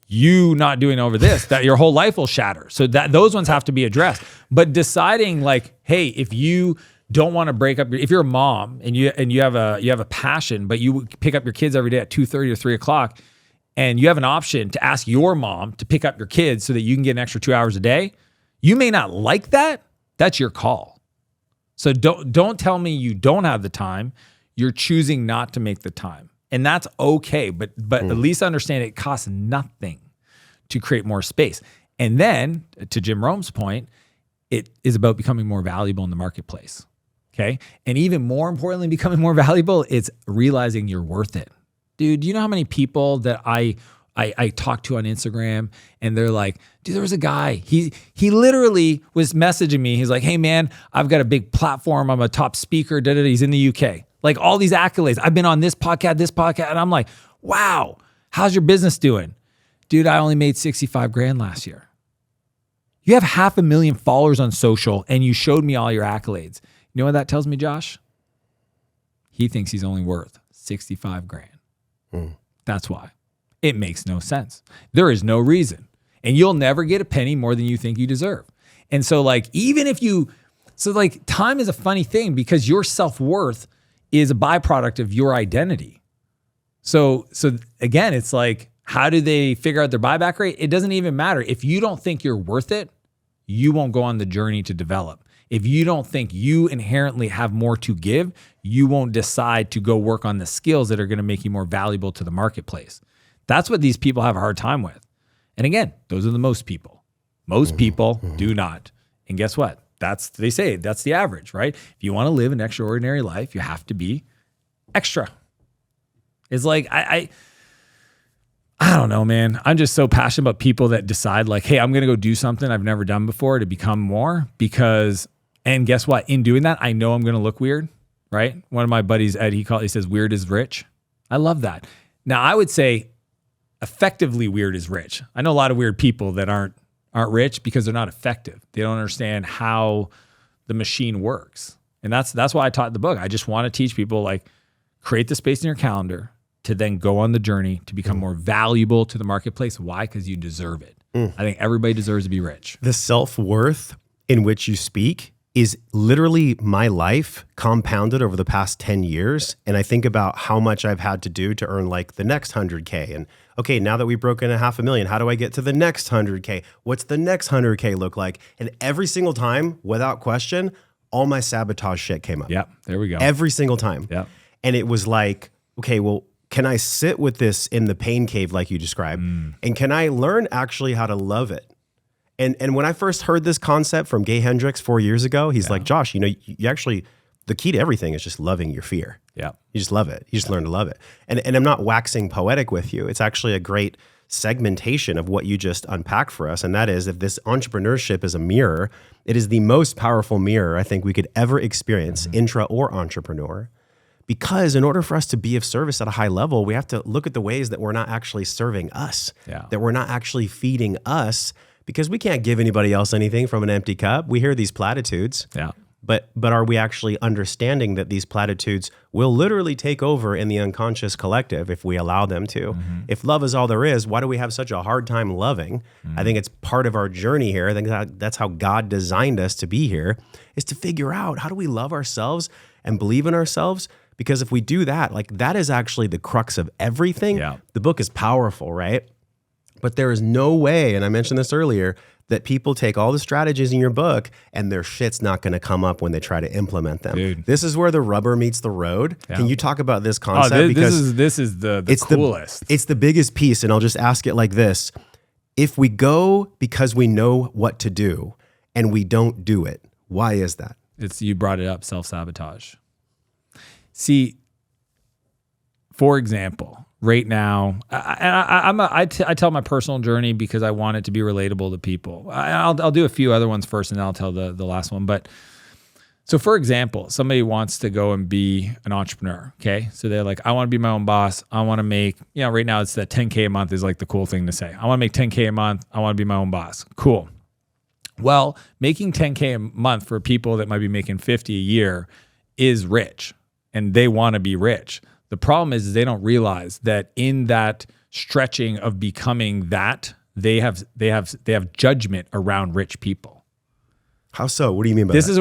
S1: You not doing over this, that your whole life will shatter. So that those ones have to be addressed. But deciding like, hey, if you don't want to break up, if you're a mom and you have a passion, but you pick up your kids every day at 2:30 or 3 o'clock, and you have an option to ask your mom to pick up your kids so that you can get an extra 2 hours a day, you may not like that. That's your call. So don't tell me you don't have the time. You're choosing not to make the time. And that's okay, but at least understand it costs nothing to create more space. And then, to Jim Rome's point, it is about becoming more valuable in the marketplace, okay? And even more importantly, becoming more valuable, it's realizing you're worth it. Dude, do you know how many people that I talk to on Instagram and they're like, dude, there was a guy, he literally was messaging me. He's like, hey man, I've got a big platform. I'm a top speaker, he's in the UK. Like all these accolades. I've been on this podcast. And I'm like, wow, how's your business doing? Dude, I only made 65 grand last year. You have 500,000 followers on social and you showed me all your accolades. You know what that tells me, Josh? He thinks he's only worth 65 grand. That's why. It makes no sense. There is no reason. And you'll never get a penny more than you think you deserve. And so like, time is a funny thing because your self-worth is a byproduct of your identity. So again, it's like, how do they figure out their buyback rate? It doesn't even matter. If you don't think you're worth it, you won't go on the journey to develop. If you don't think you inherently have more to give, you won't decide to go work on the skills that are going to make you more valuable to the marketplace. That's what these people have a hard time with. And again, those are the most people. Most people do not. And guess what? They say that's the average, right? If you want to live an extraordinary life, you have to be extra. It's like, I don't know, man. I'm just so passionate about people that decide like, hey, I'm going to go do something I've never done before to become more and guess what? In doing that, I know I'm going to look weird, right? One of my buddies, Ed, he says, weird is rich. I love that. Now, I would say effectively weird is rich. I know a lot of weird people that aren't rich because they're not effective. They don't understand how the machine works. And that's why I taught the book. I just want to teach people like create the space in your calendar to then go on the journey to become more valuable to the marketplace. Why? Because you deserve it. I think everybody deserves to be rich.
S2: The self-worth in which you speak is literally my life compounded over the past 10 years. And I think about how much I've had to do to earn like the next 100K. And okay, now that we've broken $500,000, how do I get to the next 100K? What's the next 100K look like? And every single time, without question, all my sabotage shit came up.
S1: Yep, there we go.
S2: Every single time.
S1: Yep.
S2: And it was like, okay, well, can I sit with this in the pain cave like you described? And can I learn actually how to love it? And when I first heard this concept from Gay Hendricks 4 years ago, he's like, Josh, you actually, the key to everything is just loving your fear.
S1: Yeah.
S2: You just love it. You just learn to love it. And I'm not waxing poetic with you. It's actually a great segmentation of what you just unpacked for us. And that is, if this entrepreneurship is a mirror, it is the most powerful mirror I think we could ever experience, intra or entrepreneur. Because in order for us to be of service at a high level, we have to look at the ways that we're not actually serving us, that we're not actually feeding us, because we can't give anybody else anything from an empty cup. We hear these platitudes, but are we actually understanding that these platitudes will literally take over in the unconscious collective if we allow them to? If love is all there is, why do we have such a hard time loving? I think it's part of our journey here. I think that's how God designed us to be here, is to figure out how do we love ourselves and believe in ourselves. Because if we do that, like that is actually the crux of everything. The book is powerful, right? But there is no way, and I mentioned this earlier, that people take all the strategies in your book and their shit's not going to come up when they try to implement them. Dude. This is where the rubber meets the road. Can you talk about this concept?
S1: This is the coolest.
S2: It's the biggest piece, and I'll just ask it like this. If we go because we know what to do and we don't do it, why is that?
S1: You brought it up, self-sabotage. See, for example, right now, I tell my personal journey because I want it to be relatable to people. I'll do a few other ones first, and then I'll tell the last one. But so, for example, somebody wants to go and be an entrepreneur. Okay, so they're like, I want to be my own boss. I want to make, right now it's that 10K a month is like the cool thing to say. I want to make 10K a month. I want to be my own boss. Cool. Well, making 10K a month for people that might be making 50 a year is rich, and they want to be rich. The problem is they don't realize that in that stretching of becoming that, they have judgment around rich people.
S2: How so? What do you mean by
S1: this?
S2: That?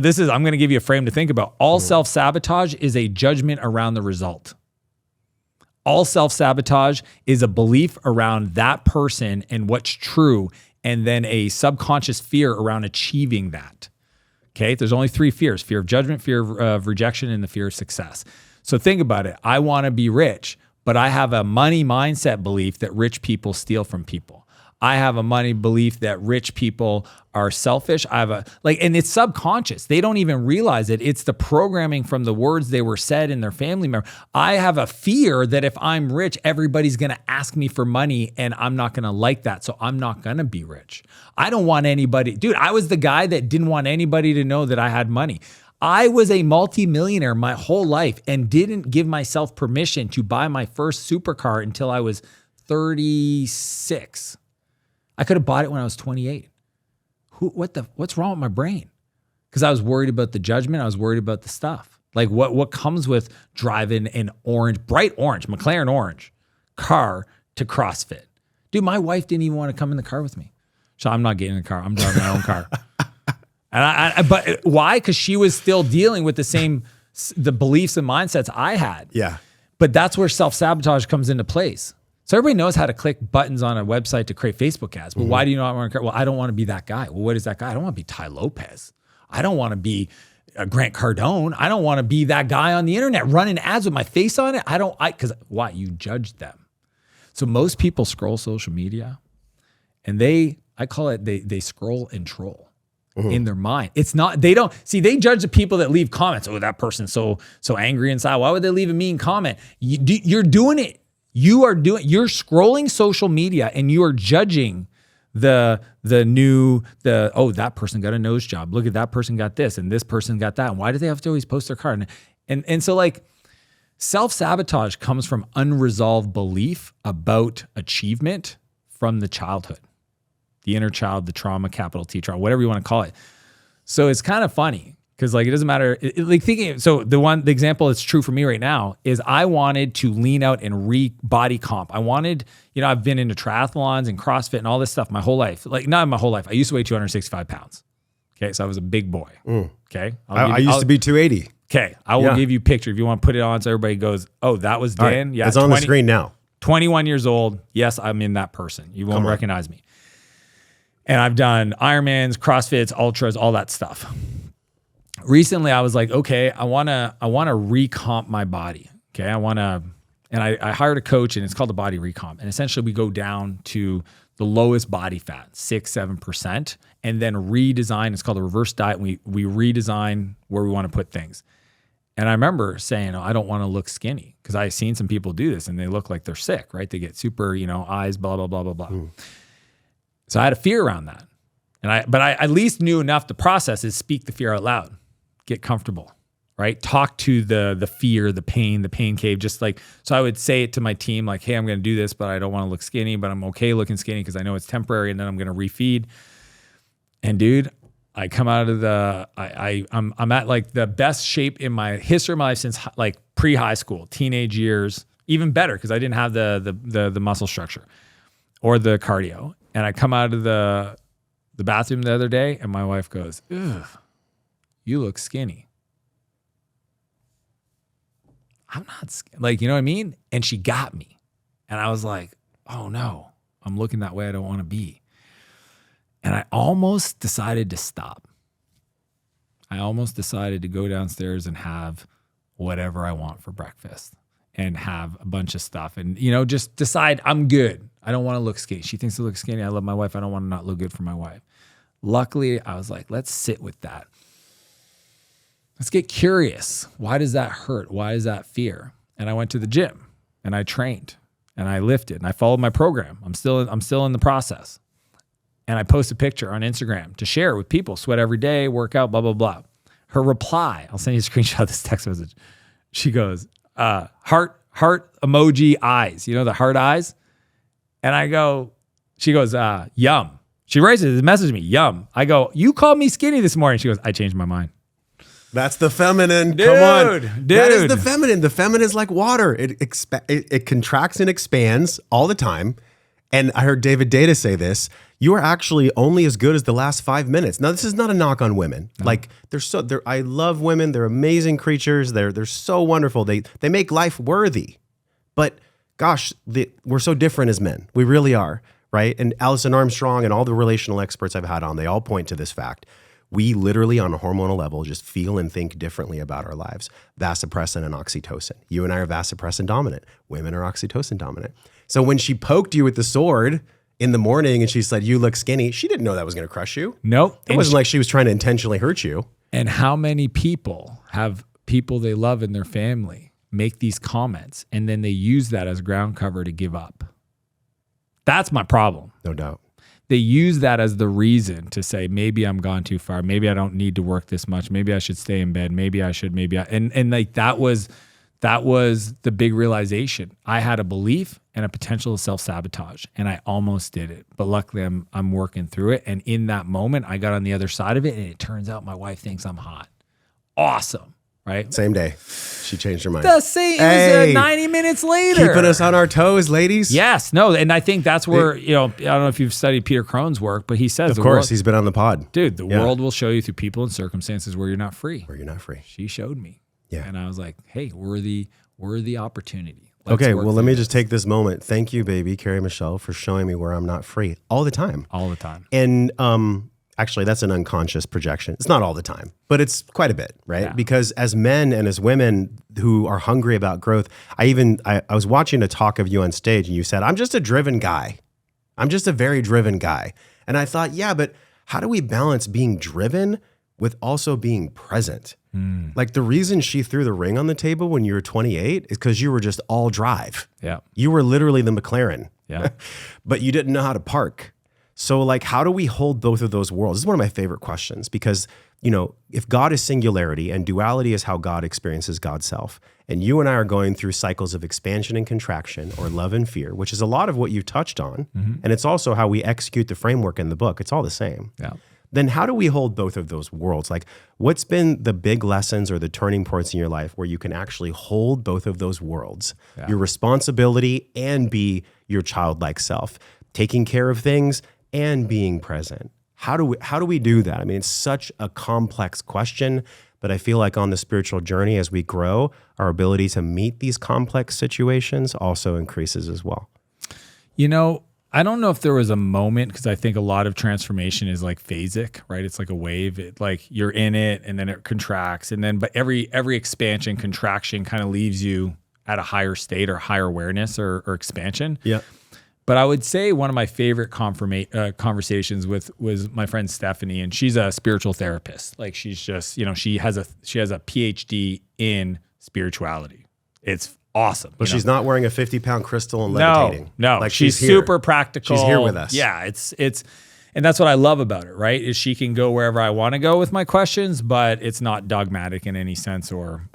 S1: Is where I'm going to give you a frame to think about. All self-sabotage is a judgment around the result. All self-sabotage is a belief around that person and what's true, and then a subconscious fear around achieving that. Okay, there's only 3 fears: fear of judgment, fear of rejection, and the fear of success. So think about it. I want to be rich, but I have a money mindset belief that rich people steal from people. I have a money belief that rich people are selfish. And it's subconscious. They don't even realize it. It's the programming from the words they were said in their family member. I have a fear that if I'm rich, everybody's going to ask me for money and I'm not going to like that. So I'm not going to be rich. I don't want anybody. Dude, I was the guy that didn't want anybody to know that I had money. I was a multi-millionaire my whole life and didn't give myself permission to buy my first supercar until I was 36. I could have bought it when I was 28. What's wrong with my brain? Because I was worried about the judgment. I was worried about the stuff. Like what comes with driving an bright orange, McLaren orange car to CrossFit. Dude, my wife didn't even want to come in the car with me. So I'm not getting in the car. I'm driving my own car. But why? Because she was still dealing with the beliefs and mindsets I had.
S2: Yeah.
S1: But that's where self-sabotage comes into place. So everybody knows how to click buttons on a website to create Facebook ads. But why do you not want to create? Well, I don't want to be that guy. Well, what is that guy? I don't want to be Ty Lopez. I don't want to be Grant Cardone. I don't want to be that guy on the internet running ads with my face on it. Because why? You judge them. So most people scroll social media and I call it, they scroll and troll in their mind. It's not, they judge the people that leave comments. Oh, that person's so angry inside. Why would they leave a mean comment? You're doing it. You're scrolling social media and you are judging that person got a nose job. Look at that person got this and this person got that. And why do they have to always post their card? And so like self-sabotage comes from unresolved belief about achievement from the childhood, the inner child, the trauma, capital T trauma, whatever you want to call it. So it's kind of funny because like, it doesn't matter. The example that's true for me right now is I wanted to lean out and body comp. I wanted, I've been into triathlons and CrossFit and all this stuff my whole life. Like not my whole life. I used to weigh 265 pounds. Okay. So I was a big boy. Okay.
S2: I used to be 280.
S1: Okay. I will give you a picture if you want to put it on so everybody goes, oh, that was Dan.
S2: Right. Yeah. It's on the screen now.
S1: 21 years old. Yes, I'm in that person. You won't recognize me. And I've done Ironmans, CrossFits, ultras, all that stuff. Recently, I was like, okay, I wanna recomp my body. Okay, I hired a coach, and it's called the body recomp. And essentially, we go down to the lowest body fat, 6-7%, and then redesign. It's called a reverse diet. We redesign where we want to put things. And I remember saying, I don't want to look skinny because I've seen some people do this, and they look like they're sick, right? They get super, eyes, blah blah blah blah blah. So I had a fear around that. But I at least knew enough to process is speak the fear out loud, get comfortable, right? Talk to the fear, the pain cave, just like, so I would say it to my team, like, hey, I'm going to do this, but I don't want to look skinny, but I'm okay looking skinny because I know it's temporary and then I'm going to refeed. And dude, I come out of I'm at like the best shape in my history of my life since like pre-high school, teenage years, even better because I didn't have the muscle structure or the cardio. And I come out of the bathroom the other day and my wife goes, ugh, you look skinny. I'm not skinny. Like, you know what I mean? And she got me. And I was like, oh no, I'm looking that way I don't want to be. And I almost decided to stop. I almost decided to go downstairs and have whatever I want for breakfast and have a bunch of stuff and, just decide I'm good. I don't want to look skinny. She thinks I look skinny. I love my wife. I don't want to not look good for my wife. Luckily, I was like, let's sit with that. Let's get curious. Why does that hurt? Why is that fear? And I went to the gym and I trained and I lifted and I followed my program. I'm still in the process. And I post a picture on Instagram to share with people, sweat every day, work out, blah, blah, blah. Her reply, I'll send you a screenshot of this text message. She goes, heart emoji eyes, the heart eyes. And she goes, yum. She writes it, message me, yum. I go, you called me skinny this morning. She goes, I changed my mind.
S2: That's the feminine.
S1: Dude,
S2: come on.
S1: Dude.
S2: That is the feminine. The feminine is like water. It contracts and expands all the time. And I heard David Data say this. You are actually only as good as the last 5 minutes. Now, this is not a knock on women. No. Like I love women. They're amazing creatures. They're so wonderful. They make life worthy. But gosh, we're so different as men. We really are, right? And Alison Armstrong and all the relational experts I've had on, they all point to this fact. We literally on a hormonal level just feel and think differently about our lives. Vasopressin and oxytocin. You and I are vasopressin dominant. Women are oxytocin dominant. So when she poked you with the sword in the morning and she said, you look skinny, she didn't know that was going to crush you.
S1: Nope.
S2: It wasn't like she was trying to intentionally hurt you.
S1: And how many people have people they love in their family make these comments and then they use that as ground cover to give up? That's my problem.
S2: No doubt.
S1: They use that as the reason to say, maybe I'm gone too far. Maybe I don't need to work this much. Maybe I should stay in bed. Maybe I should, and like that was the big realization. I had a belief and a potential to self-sabotage and I almost did it. But luckily I'm working through it. And in that moment, I got on the other side of it and it turns out my wife thinks I'm hot. Awesome. Right?
S2: Same day. She changed her mind.
S1: The same. It was 90 minutes later.
S2: Keeping us on our toes, ladies.
S1: Yes. No. And I think that's where, I don't know if you've studied Peter Crone's work, but he says,
S2: of course, he's been on the pod.
S1: Dude, the world will show you through people and circumstances where you're not free.
S2: Where you're not free.
S1: She showed me.
S2: Yeah.
S1: And I was like, hey, worthy opportunity.
S2: Okay, well, let me just take this moment. Thank you, baby, Carrie Michelle, for showing me where I'm not free all the time.
S1: All the time.
S2: And actually, that's an unconscious projection. It's not all the time, but it's quite a bit, right?
S1: Yeah.
S2: Because as men and as women who are hungry about growth, I was watching a talk of you on stage and you said, I'm just a driven guy. I'm just a very driven guy. And I thought, yeah, but how do we balance being driven with also being present? Like the reason she threw the ring on the table when you were 28 is because you were just all drive.
S1: Yeah.
S2: You were literally the McLaren.
S1: Yeah.
S2: But you didn't know how to park. So like, how do we hold both of those worlds? This is one of my favorite questions because, you know, if God is singularity and duality is how God experiences God's self, and you and I are going through cycles of expansion and contraction or love and fear, which is a lot of what you touched on. And it's also how we execute the framework in the book. It's all the same.
S1: Yeah.
S2: Then how do we hold both of those worlds? Like what's been the big lessons or the turning points in your life where you can actually hold both of those worlds, your responsibility and be your childlike self, taking care of things and being present? How do we do that? I mean, it's such a complex question, but I feel like on the spiritual journey as we grow, our ability to meet these complex situations also increases as well.
S1: You know, I don't know if there was a moment, because I think a lot of transformation is like phasic, right? It's like a wave. It, like you're in it and then it contracts, and then but every expansion, contraction kind of leaves you at a higher state or higher awareness or expansion.
S2: Yeah.
S1: But I would say one of my favorite conversations was my friend Stephanie, and she's a spiritual therapist. Like she's just, you know, she has a PhD in spirituality. It's awesome.
S2: But she's not wearing a 50-pound crystal and levitating.
S1: No,
S2: like
S1: she's
S2: here.
S1: super practical.
S2: She's here with us.
S1: Yeah, it's and that's what I love about it, right? Is she can go wherever I want to go with my questions, but it's not dogmatic in any sense or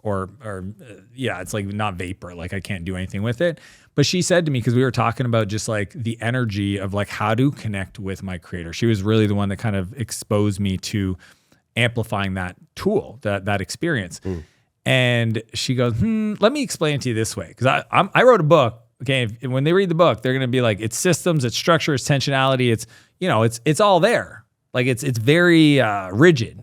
S1: yeah, it's like not vapor. Like I can't do anything with it. But she said to me, because we were talking about just like the energy of like how to connect with my creator. She was really the one that kind of exposed me to amplifying that tool, that experience. And she goes, let me explain it to you this way. Because I wrote a book. Okay, when they read the book, they're going to be like, it's systems, it's structure, it's tensionality, it's, you know, it's all there. Like it's very rigid.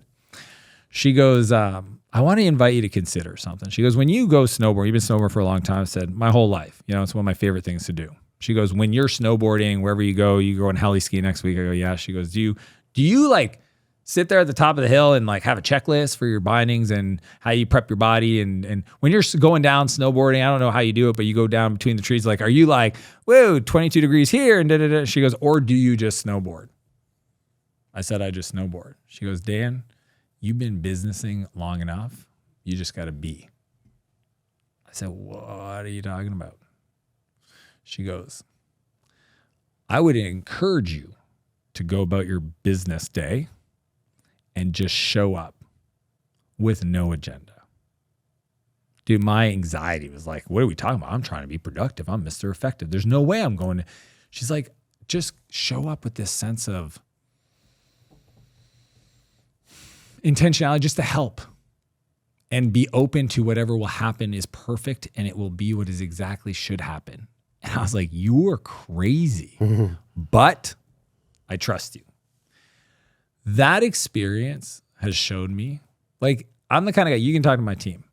S1: She goes, I want to invite you to consider something. She goes, when you go snowboard, you've been snowboarding for a long time. I said, my whole life, you know, it's one of my favorite things to do. She goes, when you're snowboarding, wherever you go on heli ski next week. I go, yeah. She goes, do you like sit there at the top of the hill and like have a checklist for your bindings and how you prep your body? And when you're going down snowboarding, I don't know how you do it, but you go down between the trees. Like, are you like, whoa, 22 degrees here and da da da? She goes, or do you just snowboard? I said, I just snowboard. She goes, Dan, you've been businessing long enough. You just got to be. I said, what are you talking about? She goes, I would encourage you to go about your business day and just show up with no agenda. Dude, my anxiety was like, what are we talking about? I'm trying to be productive. I'm Mr. Effective. There's no way I'm going to. She's like, just show up with this sense of intentionality just to help and be open to whatever will happen is perfect and it will be what is exactly should happen. And I was like, you are crazy, but I trust you. That experience has showed me, like, I'm the kind of guy, you can talk to my team.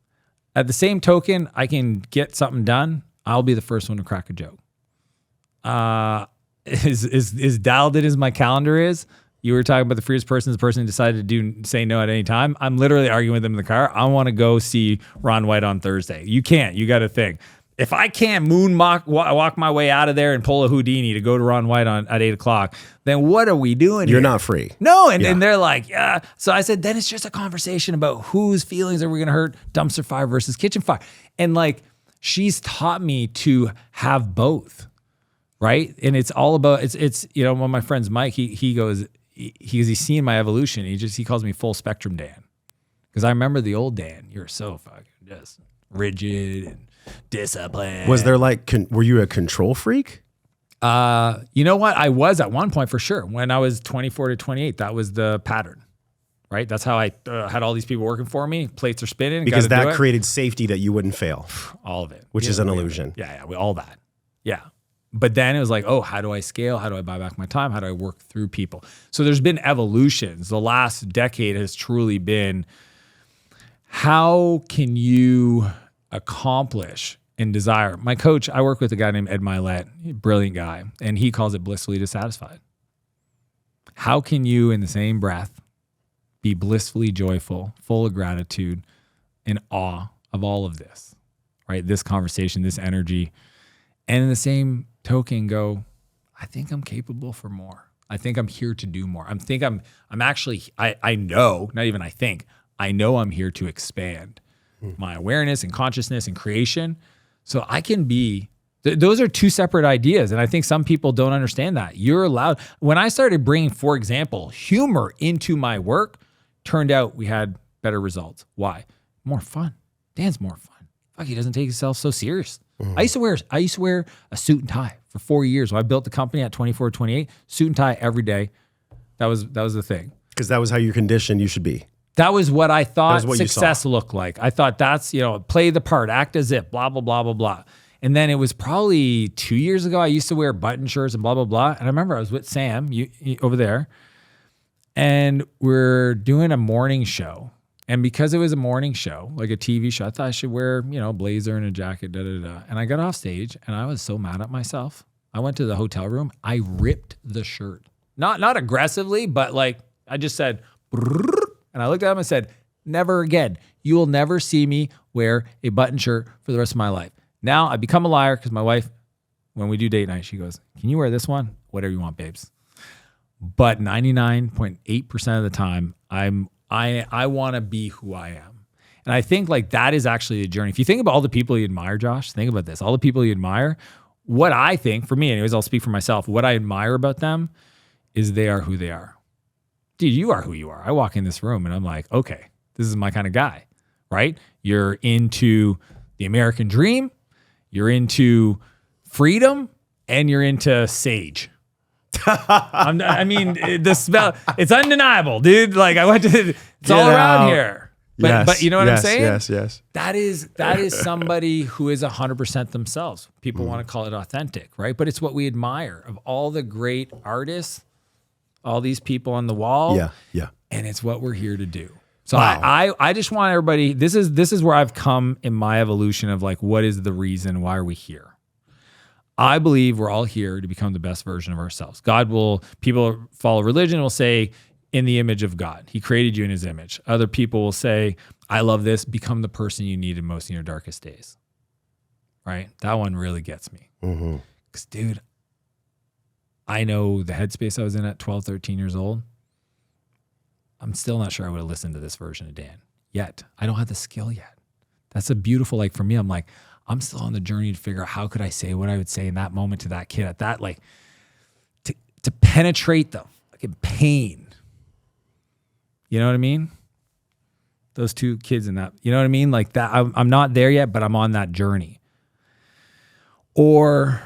S1: At the same token, I can get something done. I'll be the first one to crack a joke. As dialed in as my calendar is, you were talking about the freest person is the person who decided to say no at any time. I'm literally arguing with them in the car. I want to go see Ron White on Thursday. You can't. You got to think. If I can't walk my way out of there and pull a Houdini to go to Ron White at 8 o'clock, then what are we doing
S2: You're
S1: here?
S2: not free.
S1: No, and they're like, yeah. So I said, then it's just a conversation about whose feelings are we going to hurt, dumpster fire versus kitchen fire. And like, she's taught me to have both, right? And it's all about, it's you know, one of my friends, Mike, he goes, he's seen my evolution. He calls me full spectrum Dan. Because I remember the old Dan, you're so fucking just rigid and discipline.
S2: Was there like, were you a control freak?
S1: You know what? I was at one point for sure. When I was 24 to 28, that was the pattern, right? That's how I had all these people working for me. Plates are spinning.
S2: Because that created safety that you wouldn't fail.
S1: All of it.
S2: Which is an illusion.
S1: Yeah, all that. Yeah. But then it was like, oh, how do I scale? How do I buy back my time? How do I work through people? So there's been evolutions. The last decade has truly been, how can you accomplish and desire. My coach, I work with a guy named Ed Milet, brilliant guy, and he calls it blissfully dissatisfied. How can you, in the same breath, be blissfully joyful, full of gratitude, in awe of all of this, right? This conversation, this energy, and in the same token go, I think I'm capable for more. I think I'm here to do more. I'm actually, I know, not even I think, I know I'm here to expand my awareness and consciousness and creation. So I can be, those are two separate ideas. And I think some people don't understand that. You're allowed, when I started bringing, for example, humor into my work, turned out we had better results. Why? More fun. Dan's more fun. Fuck, he doesn't take himself so serious. I used to wear a suit and tie for 4 years. When I built the company at 24, 28, suit and tie every day. That was the thing.
S2: Because that was how you're conditioned you should be.
S1: That was what I thought success looked like. I thought that's, play the part, act as if, blah, blah, blah, blah, blah. And then it was probably 2 years ago, I used to wear button shirts and blah, blah, blah. And I remember I was with Sam you over there, and we're doing a morning show. And because it was a morning show, like a TV show, I thought I should wear, a blazer and a jacket, da-da-da. And I got off stage and I was so mad at myself. I went to the hotel room. I ripped the shirt. Not aggressively, but like I just said, and I looked at him and said, never again. You will never see me wear a button shirt for the rest of my life. Now I become a liar because my wife, when we do date night, she goes, can you wear this one? Whatever you want, babes. But 99.8% of the time, I want to be who I am. And I think like that is actually the journey. If you think about all the people you admire, Josh, think about this. All the people you admire, what I think, for me anyways, I'll speak for myself, what I admire about them is they are who they are. Dude, you are who you are. I walk in this room and I'm like, okay, this is my kind of guy, right? You're into the American dream, you're into freedom, and you're into sage. The smell, it's undeniable, dude. Like I went to, it's all around here. But you know what I'm saying?
S2: Yes.
S1: That is somebody who is 100% themselves. People want to call it authentic, right? But it's what we admire of all the great artists, all these people on the wall.
S2: Yeah.
S1: And it's what we're here to do. So
S2: Wow.
S1: I just want everybody, this is where I've come in my evolution of like, what is the reason? Why are we here? I believe we're all here to become the best version of ourselves. People who follow religion will say, in the image of God. He created you in his image. Other people will say, I love this, become the person you needed most in your darkest days. Right? That one really gets me. Because, dude, I know the headspace I was in at 12, 13 years old. I'm still not sure I would have listened to this version of Dan yet. I don't have the skill yet. That's a beautiful, like for me, I'm like, I'm still on the journey to figure out how could I say what I would say in that moment to that kid at that, like to penetrate the fucking pain. You know what I mean? Those two kids in that, you know what I mean? Like that, I'm not there yet, but I'm on that journey. Or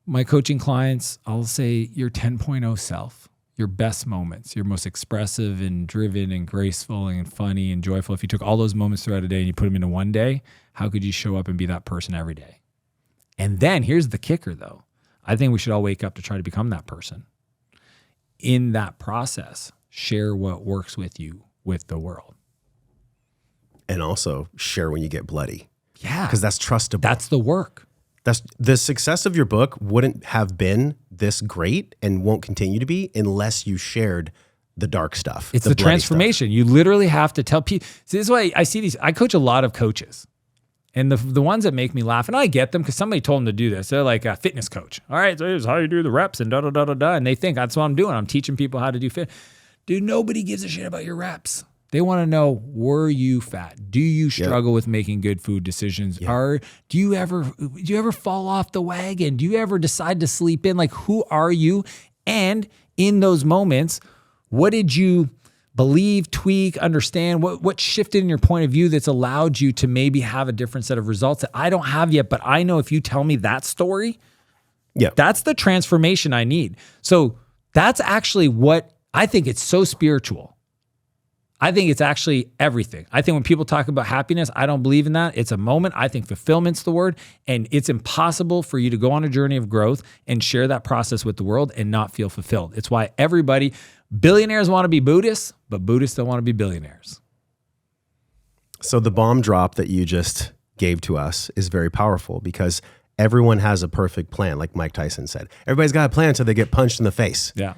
S1: my coaching clients, I'll say your 10.0 self, your best moments, your most expressive and driven and graceful and funny and joyful. If you took all those moments throughout a day and you put them into one day, how could you show up and be that person every day? And then here's the kicker though. I think we should all wake up to try to become that person. In that process, share what works with you with the world.
S2: And also share when you get bloody.
S1: Yeah.
S2: Because that's trustable.
S1: That's the work.
S2: That's the success of your book wouldn't have been this great and won't continue to be unless you shared the dark stuff.
S1: It's the transformation. Stuff. You literally have to tell people. See, this is why I see these. I coach a lot of coaches. And the ones that make me laugh, and I get them because somebody told them to do this. They're like a fitness coach. All right, so here's how you do the reps and da-da-da-da-da. And they think that's what I'm doing. I'm teaching people how to do fit. Dude, nobody gives a shit about your reps. They want to know, were you fat? Do you struggle with making good food decisions? Do you ever fall off the wagon? Do you ever decide to sleep in? Like, who are you? And in those moments, what did you believe, tweak, understand? What shifted in your point of view that's allowed you to maybe have a different set of results that I don't have yet, but I know if you tell me that story, that's the transformation I need. So that's actually what I think. It's so spiritual. I think it's actually everything. I think when people talk about happiness, I don't believe in that. It's a moment. I think fulfillment's the word, and it's impossible for you to go on a journey of growth and share that process with the world and not feel fulfilled. It's why billionaires want to be Buddhists, but Buddhists don't want to be billionaires.
S2: So the bomb drop that you just gave to us is very powerful because everyone has a perfect plan, like Mike Tyson said. Everybody's got a plan until they get punched in the face.
S1: Yeah.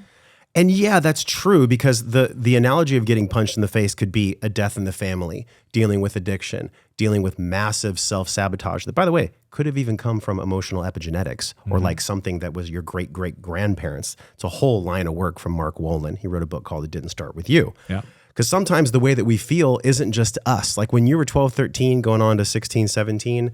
S2: And yeah, that's true because the analogy of getting punched in the face could be a death in the family, dealing with addiction, dealing with massive self-sabotage that, by the way, could have even come from emotional epigenetics or like something that was your great-great-grandparents. It's a whole line of work from Mark Wolin. He wrote a book called It Didn't Start With You.
S1: Yeah.
S2: Because sometimes the way that we feel isn't just us. Like when you were 12, 13, going on to 16, 17,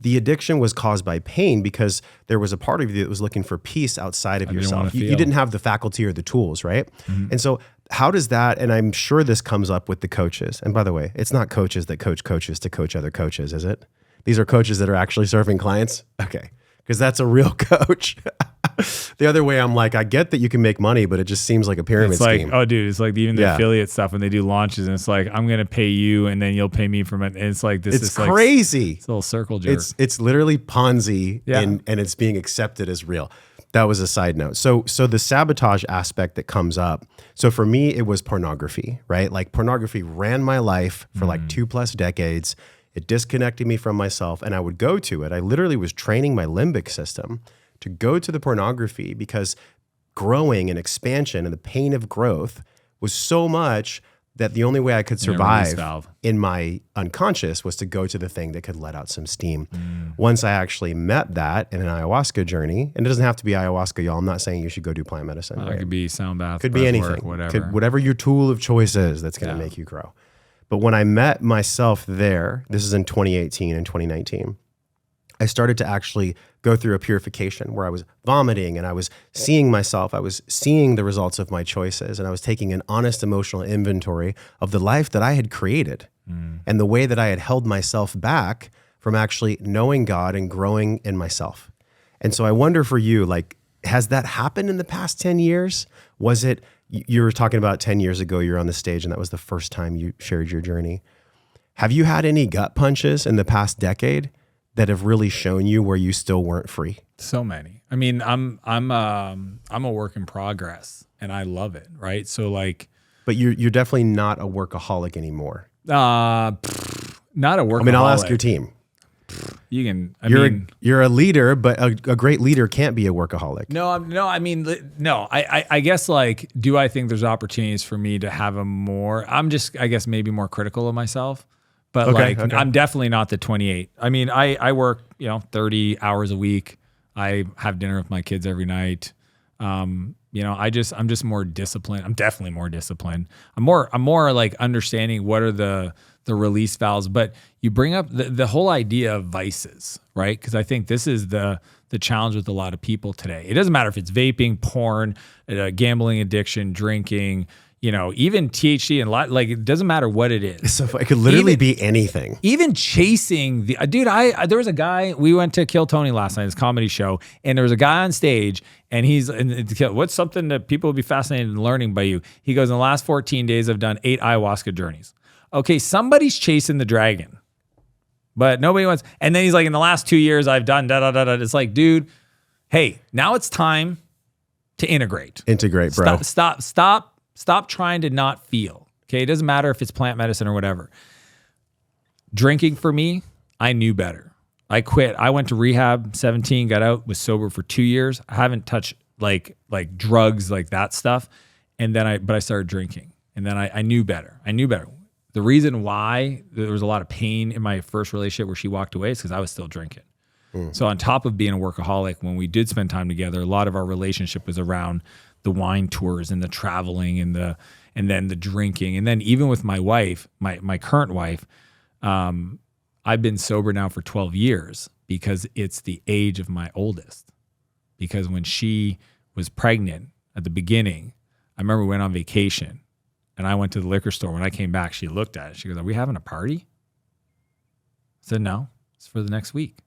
S2: the addiction was caused by pain because there was a part of you that was looking for peace outside of yourself. You didn't have the faculty or the tools, right? And so how does that, and I'm sure this comes up with the coaches. And by the way, it's not coaches that coach coaches to coach other coaches, is it? These are coaches that are actually serving clients? Okay, because that's a real coach. The other way, I'm like, I get that you can make money, but it just seems like a pyramid scheme.
S1: It's like, oh, dude, it's like even the affiliate stuff when they do launches, and it's like, I'm going to pay you, and then you'll pay me from it. And it's like,
S2: it's crazy.
S1: Like, it's a little circle jerk.
S2: It's literally Ponzi, and it's being accepted as real. That was a side note. So the sabotage aspect that comes up. So for me, it was pornography, right? Like pornography ran my life for like 2+ decades. It disconnected me from myself, and I would go to it. I literally was training my limbic system to go to the pornography because growing and expansion and the pain of growth was so much that the only way I could survive in my unconscious was to go to the thing that could let out some steam. Once I actually met that in an ayahuasca journey, and it doesn't have to be ayahuasca, y'all. I'm not saying you should go do plant medicine. Right?
S1: It could be sound bath.
S2: Could be anything.
S1: Work, whatever.
S2: Whatever your tool of choice is that's going to make you grow. But when I met myself there, this is in 2018 and 2019, I started to actually go through a purification where I was vomiting and I was seeing myself. I was seeing the results of my choices, and I was taking an honest emotional inventory of the life that I had created and the way that I had held myself back from actually knowing God and growing in myself. And so I wonder for you, like, has that happened in the past 10 years? Was it, you were talking about 10 years ago, you were on the stage and that was the first time you shared your journey. Have you had any gut punches in the past decade that have really shown you where you still weren't free?
S1: So many. I mean, I'm a work in progress, and I love it. Right. So like,
S2: but you're definitely not a workaholic anymore.
S1: Not a workaholic.
S2: I mean, I'll ask your team.
S1: You can.
S2: You're a leader, but a great leader can't be a workaholic.
S1: I guess like, do I think there's opportunities for me to have I'm just, I guess maybe more critical of myself. But I'm definitely not the 28. I mean, I work, 30 hours a week. I have dinner with my kids every night. I'm just more disciplined. I'm definitely more disciplined. I'm more like understanding what are the release valves. But you bring up the whole idea of vices, right? Because I think this is the challenge with a lot of people today. It doesn't matter if it's vaping, porn, gambling addiction, drinking, even THC and like, it doesn't matter what it is.
S2: So it could literally be anything.
S1: Even chasing there was a guy, we went to Kill Tony last night, his comedy show, and there was a guy on stage, and what's something that people would be fascinated in learning by you? He goes, in the last 14 days, I've done 8 ayahuasca journeys. Okay, somebody's chasing the dragon, but nobody wants, and then he's like, in the last 2 years, I've done da-da-da-da. It's like, dude, hey, now it's time to integrate.
S2: Integrate, bro.
S1: Stop trying to not feel, okay? It doesn't matter if it's plant medicine or whatever. Drinking for me, I knew better. I quit. I went to rehab, 17, got out, was sober for 2 years. I haven't touched like drugs, like that stuff. And then I started drinking. And then I knew better. The reason why there was a lot of pain in my first relationship where she walked away is because I was still drinking. So on top of being a workaholic, when we did spend time together, a lot of our relationship was around the wine tours and the traveling and then the drinking. And then even with my wife, my current wife, I've been sober now for 12 years because it's the age of my oldest. Because when she was pregnant at the beginning, I remember we went on vacation and I went to the liquor store. When I came back, she looked at it. She goes, "Are we having a party?" I said, "No, it's for the next week."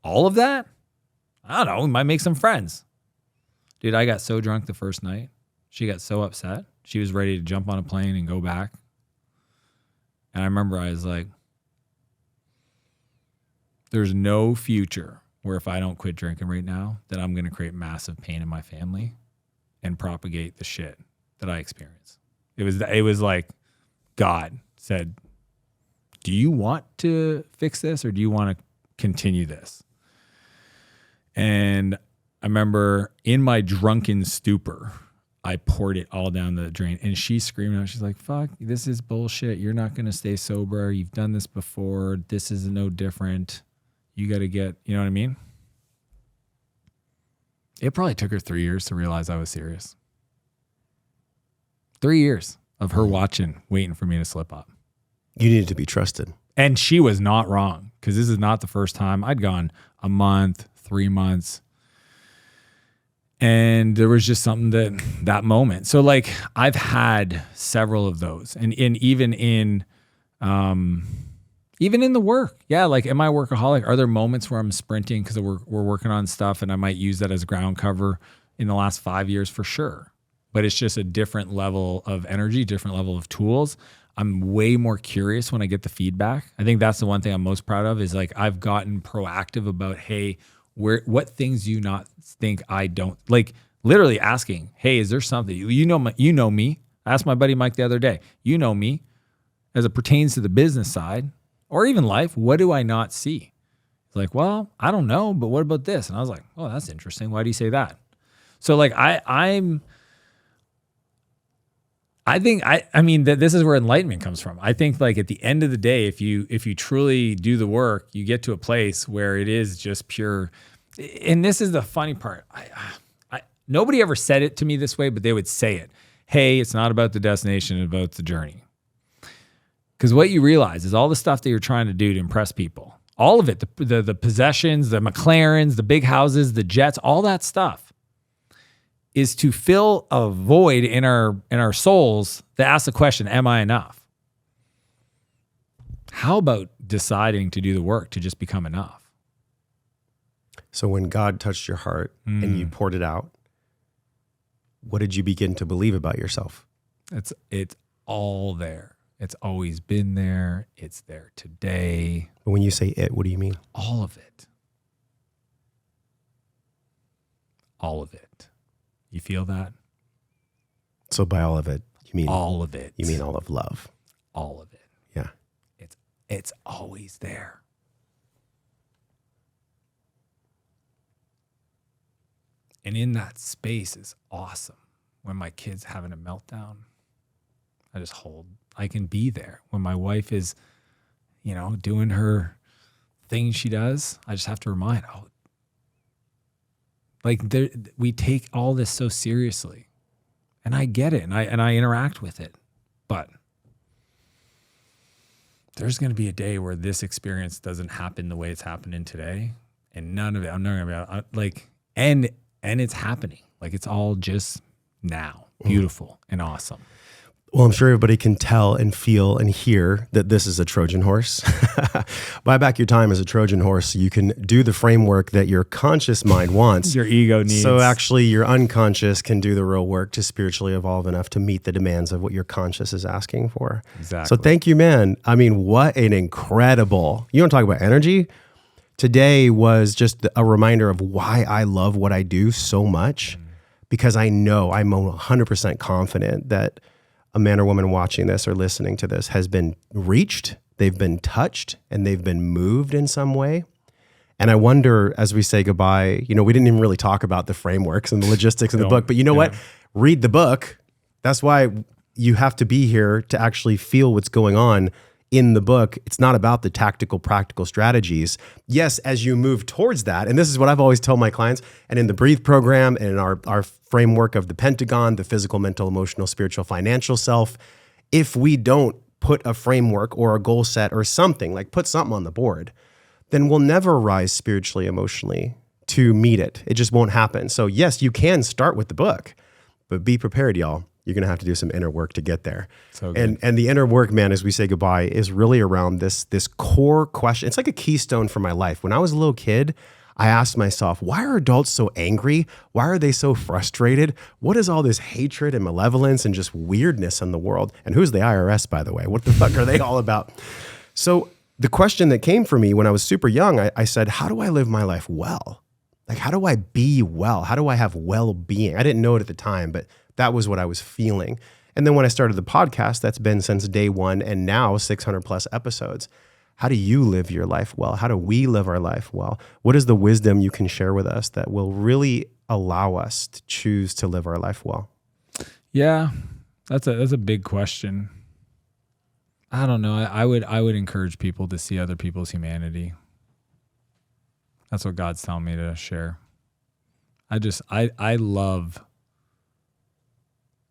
S1: All of that? I don't know. We might make some friends. Dude, I got so drunk the first night. She got so upset. She was ready to jump on a plane and go back. And I remember I was like, there's no future where if I don't quit drinking right now, that I'm going to create massive pain in my family and propagate the shit that I experience. It was like God said, do you want to fix this or do you want to continue this? And I remember in my drunken stupor, I poured it all down the drain, and she's screaming out. She's like, fuck, this is bullshit. You're not going to stay sober. You've done this before. This is no different. You got to get, you know what I mean? It probably took her 3 years to realize I was serious. 3 years of her watching, waiting for me to slip up.
S2: You needed to be trusted. And
S1: she was not wrong, because this is not the first time. I'd gone a month, 3 months. And there was just something that moment. So like I've had several of those, and even in the work. Yeah. Like, am I a workaholic? Are there moments where I'm sprinting because we're working on stuff and I might use that as ground cover in the last 5 years? For sure. But it's just a different level of energy, different level of tools. I'm way more curious when I get the feedback. I think that's the one thing I'm most proud of is like, I've gotten proactive about, hey, what things do you not think I don't, like literally asking, hey, is there something, you know me. I asked my buddy Mike the other day, you know me as it pertains to the business side or even life. What do I not see? He's like, well, I don't know, but what about this? And I was like, oh, that's interesting. Why do you say that? So like, I mean that this is where enlightenment comes from. I think like at the end of the day, if you truly do the work, you get to a place where it is just pure. And this is the funny part. Nobody ever said it to me this way, but they would say it. Hey, it's not about the destination, it's about the journey. Because what you realize is all the stuff that you're trying to do to impress people, all of it, the possessions, the McLarens, the big houses, the jets, all that stuff is to fill a void in our souls that asks the question, am I enough? How about deciding to do the work to just become enough?
S2: So when God touched your heart and you poured it out, what did you begin to believe about yourself?
S1: It's all there. It's always been there. It's there today.
S2: But when you say it, what do you mean?
S1: All of it. All of it. You feel that?
S2: So by all of it, you mean
S1: all of it.
S2: You mean all of love.
S1: All of it.
S2: Yeah.
S1: It's always there. And in that space is awesome. When my kid's having a meltdown, I can be there. When my wife is, doing her thing she does, I just have to remind, we take all this so seriously, and I get it, and I interact with it, but there's going to be a day where this experience doesn't happen the way it's happening today, and none of it. I'm not going to be and it's happening. Like it's all just now, beautiful and awesome.
S2: Well, I'm sure everybody can tell and feel and hear that this is a Trojan horse. Buy back your time as a Trojan horse so you can do the framework that your conscious mind wants.
S1: Your ego needs.
S2: So actually your unconscious can do the real work to spiritually evolve enough to meet the demands of what your conscious is asking for.
S1: Exactly.
S2: So thank you, man. I mean, what an incredible, you want to talk about energy? Today was just a reminder of why I love what I do so much, because I know I'm 100% confident that a man or woman watching this or listening to this has been reached, they've been touched, and they've been moved in some way. And I wonder, as we say goodbye, we didn't even really talk about the frameworks and the logistics of the book, but you know what? Read the book. That's why you have to be here to actually feel what's going on in the book. It's not about the tactical, practical strategies. Yes, as you move towards that, and this is what I've always told my clients, and in the Breathe program and in our framework of the Pentagon, the physical, mental, emotional, spiritual, financial self, if we don't put a framework or a goal set or something, like put something on the board, then we'll never rise spiritually, emotionally to meet it. It just won't happen. So yes, you can start with the book, but be prepared, y'all. You're going to have to do some inner work to get there.
S1: So good.
S2: And the inner work, man, as we say goodbye, is really around this core question. It's like a keystone for my life. When I was a little kid, I asked myself, why are adults so angry? Why are they so frustrated? What is all this hatred and malevolence and just weirdness in the world? And who's the IRS, by the way? What the fuck are they all about? So the question that came for me when I was super young, I said, how do I live my life well? Like, how do I be well? How do I have well-being? I didn't know it at the time, but that was what I was feeling. And then when I started the podcast, that's been since day one and now 600 plus episodes. How do you live your life well? How do we live our life well? What is the wisdom you can share with us that will really allow us to choose to live our life well?
S1: Yeah, that's a big question. I don't know. I would encourage people to see other people's humanity. That's what God's telling me to share. I love.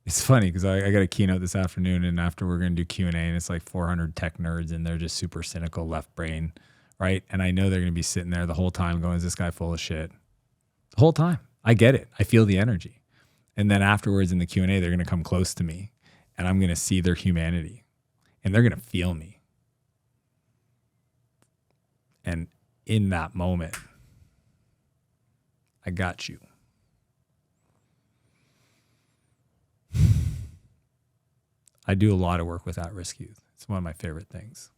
S1: It's funny because I got a keynote this afternoon, and after we're going to do Q&A, and it's like 400 tech nerds, and they're just super cynical, left brain, right? And I know they're going to be sitting there the whole time going, is this guy full of shit? The whole time. I get it. I feel the energy. And then afterwards in the Q&A, they're going to come close to me, and I'm going to see their humanity, and they're going to feel me. And in that moment, I got you. I do a lot of work with at-risk youth. It's one of my favorite things.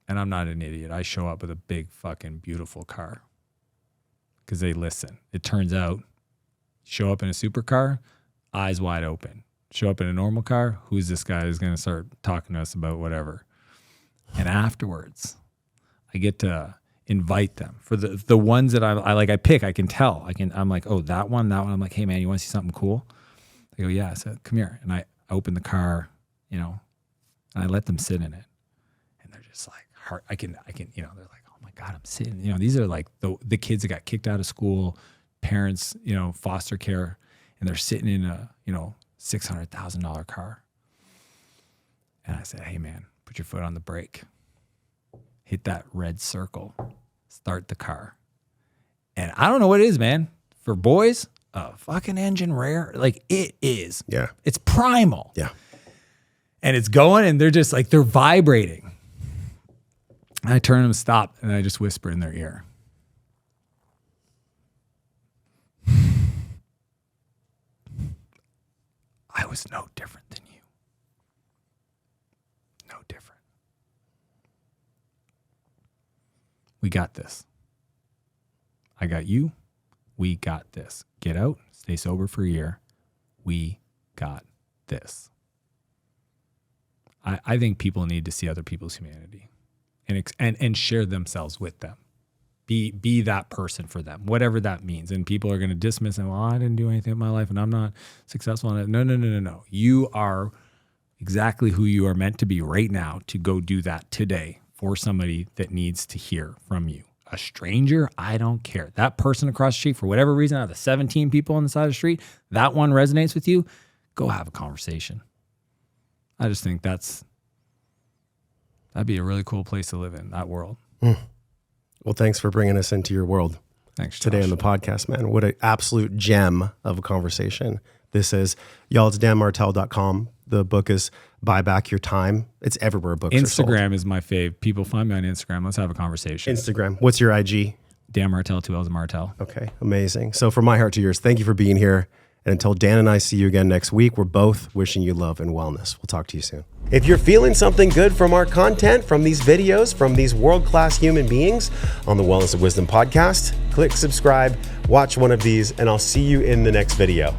S1: And I'm not an idiot. I show up with a big fucking beautiful car because they listen. It turns out, show up in a supercar, eyes wide open. Show up in a normal car, who's this guy who's going to start talking to us about whatever? And afterwards, I get to invite them. For the ones that I pick, I can tell. I'm like, oh, that one. I'm like, hey, man, you want to see something cool? They go, yeah. So come here. And I open the car, and I let them sit in it. And they're just like, I can, they're like, oh my God, I'm sitting. These are like the kids that got kicked out of school, parents, foster care, and they're sitting in a, $600,000 car. And I said, hey man, put your foot on the brake, hit that red circle, start the car. And I don't know what it is, man. For boys, a fucking engine rare, like it is.
S2: Yeah.
S1: It's primal.
S2: Yeah.
S1: And it's going, and they're just like, they're vibrating. And I turn them to stop, and I just whisper in their ear. I was no different than you. No different. We got this. I got you. We got this. Get out. Stay sober for a year. We got this. I think people need to see other people's humanity and share themselves with them. Be that person for them, whatever that means. And people are going to dismiss and, well, I didn't do anything in my life and I'm not successful in it. No. You are exactly who you are meant to be right now to go do that today for somebody that needs to hear from you. A stranger, I don't care. That person across the street, for whatever reason, out of the 17 people on the side of the street, that one resonates with you, go have a conversation. I just think that'd be a really cool place to live in, that world.
S2: Well, thanks for bringing us into your world.
S1: Thanks, Josh.
S2: Today on the podcast, man. What an absolute gem of a conversation this is. Y'all, it's danmartell.com. The book is Buy Back Your Time. It's everywhere books are sold.
S1: Instagram is my fave. People find me on Instagram. Let's have a conversation.
S2: Instagram. What's your IG?
S1: Dan Martell, 2 L's of Martell.
S2: Okay, amazing. So from my heart to yours, thank you for being here. And until Dan and I see you again next week, we're both wishing you love and wellness. We'll talk to you soon. If you're feeling something good from our content, from these videos, from these world-class human beings on the Wellness of Wisdom podcast, click subscribe, watch one of these, and I'll see you in the next video.